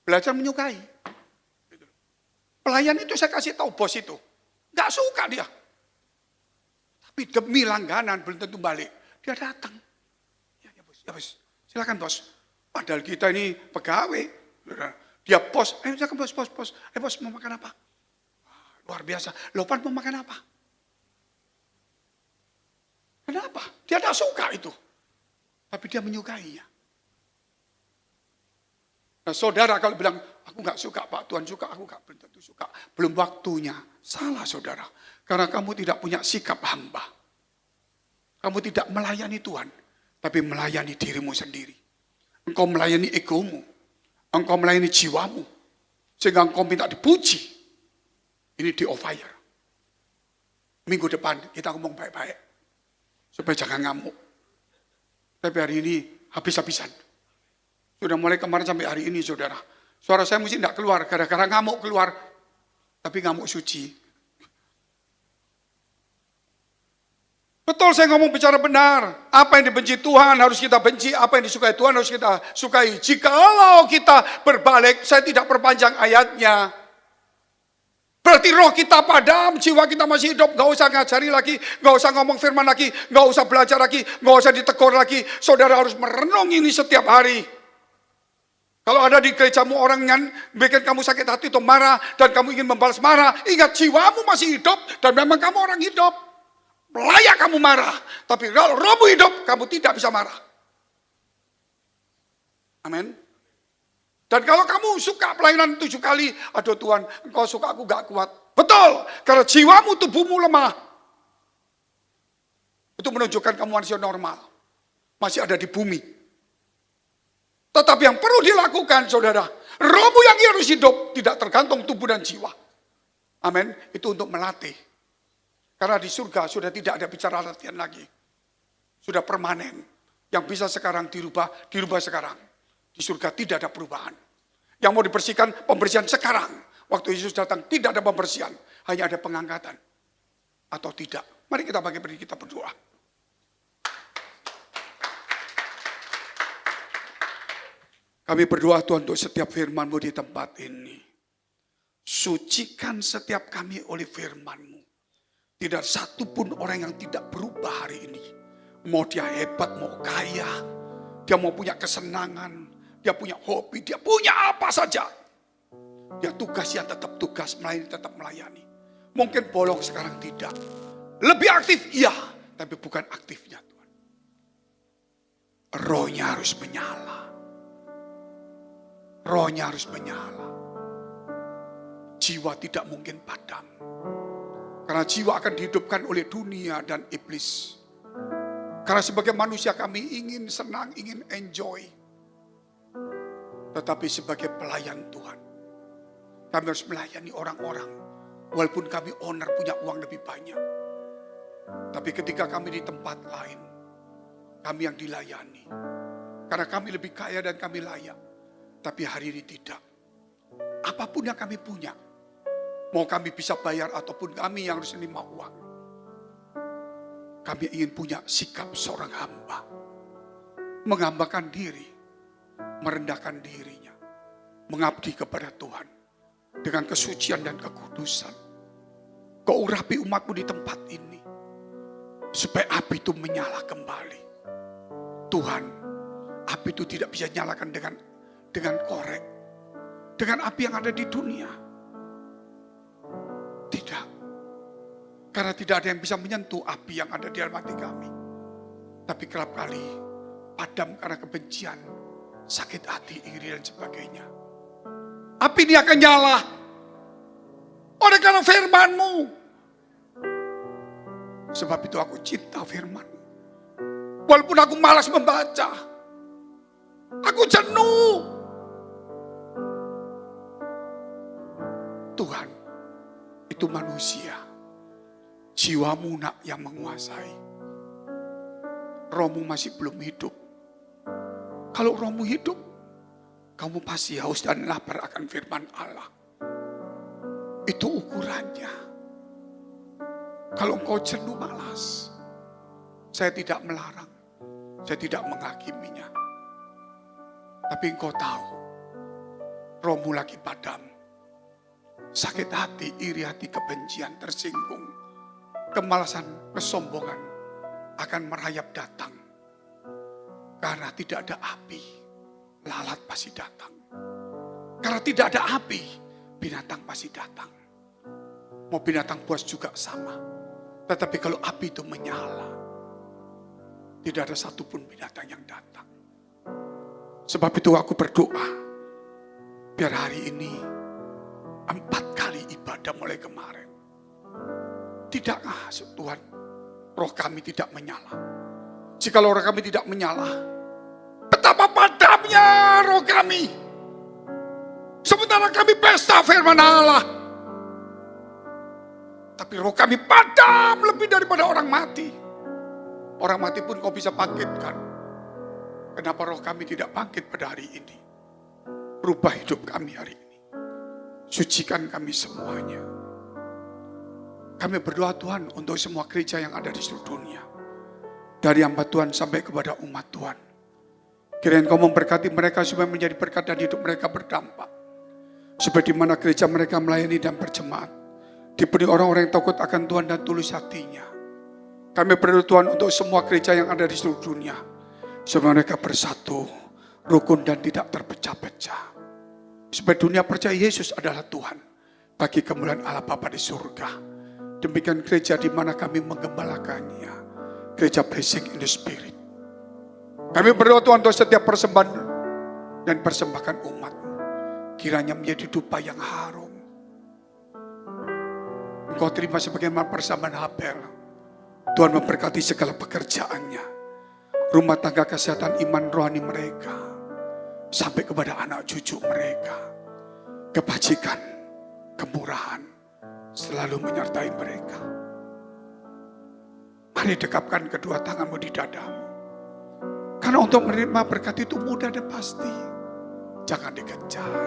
Belajar menyukai. Pelayan itu saya kasih tahu bos itu. Nggak suka dia. Tapi demi langganan belum tentu balik. Dia datang. Ya bos. Silakan bos. Padahal kita ini pegawai. Dia bos. Silakan bos. Bos mau makan apa? Luar biasa. Lopan mau makan apa? Kenapa? Dia nggak suka itu. Tapi dia menyukainya. Nah saudara kalau bilang, aku gak suka Pak, Tuhan suka, aku gak belum tentu suka. Belum waktunya. Salah saudara. Karena kamu tidak punya sikap hamba. Kamu tidak melayani Tuhan. Tapi melayani dirimu sendiri. Engkau melayani egomu. Engkau melayani jiwamu. Sehingga engkau minta dipuji. Ini di on fire. Minggu depan kita ngomong baik-baik. Supaya jangan ngamuk. Tapi hari ini habis-habisan. Sudah mulai kemarin sampai hari ini, saudara. Suara saya mesti tidak keluar. Gara-gara ngamuk keluar. Tapi ngamuk suci. Betul saya ngomong bicara benar. Apa yang dibenci Tuhan harus kita benci. Apa yang disukai Tuhan harus kita sukai. Jikalau kita berbalik, saya tidak perpanjang ayatnya. Berarti roh kita padam, jiwa kita masih hidup. Gak usah ngajari lagi, gak usah ngomong firman lagi, gak usah belajar lagi, gak usah ditegur lagi. Saudara harus merenung ini setiap hari. Kalau ada di gerejamu orang yang bikin kamu sakit hati atau marah, dan kamu ingin membalas marah, ingat jiwamu masih hidup, dan memang kamu orang hidup. Layak kamu marah, tapi kalau rohmu hidup, kamu tidak bisa marah. Amin. Dan kalau kamu suka pelayanan 7 kali, aduh Tuhan, engkau suka aku gak kuat. Betul, karena jiwamu, tubuhmu lemah. Itu menunjukkan kamu manusia normal. Masih ada di bumi. Tetapi yang perlu dilakukan, saudara, rohmu yang harus hidup, tidak tergantung tubuh dan jiwa. Amin, itu untuk melatih. Karena di surga sudah tidak ada bicara latihan lagi. Sudah permanen. Yang bisa sekarang dirubah sekarang. Di surga tidak ada perubahan. Yang mau dibersihkan, pembersihan sekarang. Waktu Yesus datang tidak ada pembersihan. Hanya ada pengangkatan. Atau tidak. Mari kita bagi berdiri, kita berdoa. Kami berdoa Tuhan untuk setiap firman-Mu di tempat ini. Sucikan setiap kami oleh firman-Mu. Tidak satupun orang yang tidak berubah hari ini. Mau dia hebat, mau kaya. Dia mau punya kesenangan. Dia punya hobi, dia punya apa saja. Dia tugas yang tetap tugas, melayani tetap melayani. Mungkin bolong sekarang tidak. Lebih aktif, iya. Tapi bukan aktifnya Tuhan. Rohnya harus menyala. Rohnya harus menyala. Jiwa tidak mungkin padam. Karena jiwa akan dihidupkan oleh dunia dan iblis. Karena sebagai manusia kami ingin senang, ingin enjoy. Tetapi sebagai pelayan Tuhan, kami harus melayani orang-orang. Walaupun kami owner punya uang lebih banyak. Tapi ketika kami di tempat lain, kami yang dilayani. Karena kami lebih kaya dan kami layak. Tapi hari ini tidak. Apapun yang kami punya, mau kami bisa bayar ataupun kami yang harus menerima uang. Kami ingin punya sikap seorang hamba. Menghambakan diri. Merendahkan dirinya. Mengabdi kepada Tuhan. Dengan kesucian dan kekudusan. Kau urapi umatmu di tempat ini. Supaya api itu menyala kembali. Tuhan, api itu tidak bisa nyalakan dengan korek. Dengan api yang ada di dunia. Tidak. Karena tidak ada yang bisa menyentuh api yang ada di dalam hati kami. Tapi kerap kali padam karena kebencian, sakit hati, iri dan sebagainya. Api ini akan nyala. Oleh karena firman-Mu. Sebab itu aku cinta firman-Mu. Walaupun aku malas membaca. Aku jenuh. Tuhan, itu manusia. Jiwamu nak yang menguasai. Rohmu masih belum hidup. Kalau rohmu hidup, kamu pasti haus dan lapar akan firman Allah. Itu ukurannya. Kalau engkau jenuh malas, saya tidak melarang. Saya tidak menghakiminya. Tapi engkau tahu, rohmu lagi padam. Sakit hati, iri hati, kebencian, tersinggung. Kemalasan, kesombongan akan merayap datang. Karena tidak ada api, lalat pasti datang. Karena tidak ada api, binatang pasti datang. Mau binatang buas juga sama. Tetapi kalau api itu menyala, tidak ada satupun binatang yang datang. Sebab itu aku berdoa, biar hari ini 4 kali ibadah mulai kemarin. Tidakkah Tuhan, roh kami tidak menyala? Jikalau roh kami tidak menyala, betapa padam padamnya roh kami. Sementara kami pesta firman Allah. Tapi roh kami padam lebih daripada orang mati. Orang mati pun kau bisa bangkitkan. Kenapa roh kami tidak bangkit pada hari ini? Rubah hidup kami hari ini. Sucikan kami semuanya. Kami berdoa Tuhan untuk semua gereja yang ada di seluruh dunia. Dari hamba Tuhan sampai kepada umat Tuhan. Kiranya Kau memberkati mereka supaya menjadi berkat dan hidup mereka berdampak. Seperti mana gereja mereka melayani dan berjemaat. Diberi orang-orang yang takut akan Tuhan dan tulus hatinya. Kami berdoa Tuhan untuk semua gereja yang ada di seluruh dunia. Supaya mereka bersatu, rukun dan tidak terpecah-pecah. Supaya dunia percaya Yesus adalah Tuhan. Bagi kemuliaan Allah Bapa di surga. Demikian gereja di mana kami menggembalakannya. Gereja Blessing in the Spirit. Kami berdoa Tuhan untuk setiap persembahan dan persembahkan umat. Kiranya menjadi dupa yang harum. Engkau terima sebagaimana persembahan Habel. Tuhan memberkati segala pekerjaannya. Rumah tangga, kesehatan, iman rohani mereka. Sampai kepada anak cucu mereka. Kebajikan, kemurahan selalu menyertai mereka. Mari dekapkan kedua tanganmu di dadamu. Karena untuk menerima berkat itu mudah dan pasti. Jangan dikejar.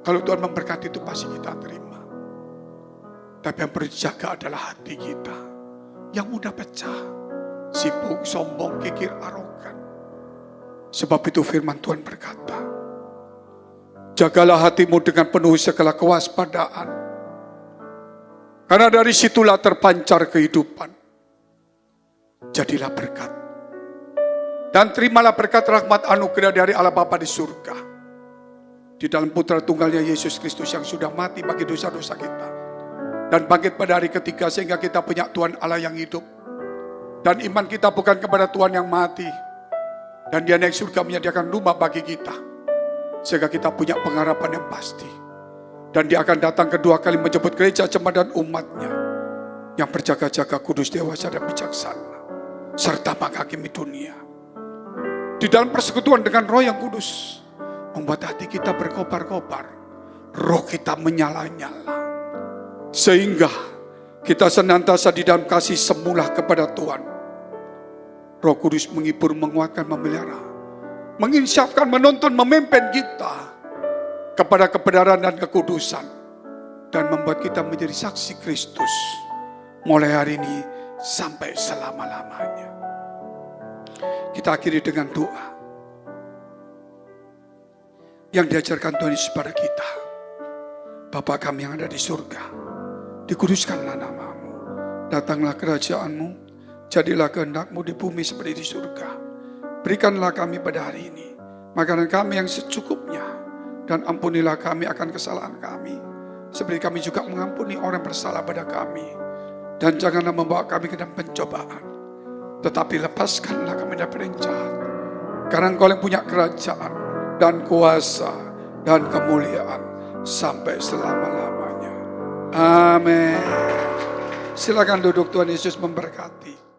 Kalau Tuhan memberkati itu pasti kita terima. Tapi yang perlu dijaga adalah hati kita. Yang mudah pecah. Sibuk, sombong, kikir, arogan. Sebab itu firman Tuhan berkata. Jagalah hatimu dengan penuh segala kewaspadaan. Karena dari situlah terpancar kehidupan. Jadilah berkat. Dan terimalah berkat rahmat anugerah dari Allah Bapa di surga. Di dalam putra tunggalnya Yesus Kristus yang sudah mati bagi dosa-dosa kita. Dan bangkit pada hari ketiga sehingga kita punya Tuhan Allah yang hidup. Dan iman kita bukan kepada Tuhan yang mati. Dan Dia naik surga menyediakan rumah bagi kita. Sehingga kita punya pengharapan yang pasti. Dan Dia akan datang kedua kali menjemput gereja jemaat dan umatnya. Yang berjaga-jaga kudus, dewasa dan bijaksana. Serta menghakimi dunia. Di dalam persekutuan dengan Roh yang kudus. Membuat hati kita berkobar-kobar. Roh kita menyala-nyala. Sehingga kita senantiasa di dalam kasih semula kepada Tuhan. Roh Kudus menghibur, menguatkan, memelihara. Menginsyafkan, menuntun, memimpin kita kepada kebenaran dan kekudusan. Dan membuat kita menjadi saksi Kristus. Mulai hari ini sampai selama-lamanya. Kita akhiri dengan doa. Yang diajarkan Tuhan Yesus pada kita. Bapa kami yang ada di surga. Dikuduskanlah namamu. Datanglah kerajaanmu. Jadilah kehendak-Mu di bumi seperti di surga. Berikanlah kami pada hari ini makanan kami yang secukupnya. Dan ampunilah kami akan kesalahan kami. Seperti kami juga mengampuni orang bersalah pada kami. Dan janganlah membawa kami ke dalam pencobaan. Tetapi lepaskanlah kami dari yang jahat. Karena Engkau yang punya kerajaan dan kuasa dan kemuliaan sampai selama-lamanya. Amin. Silakan duduk, Tuhan Yesus memberkati.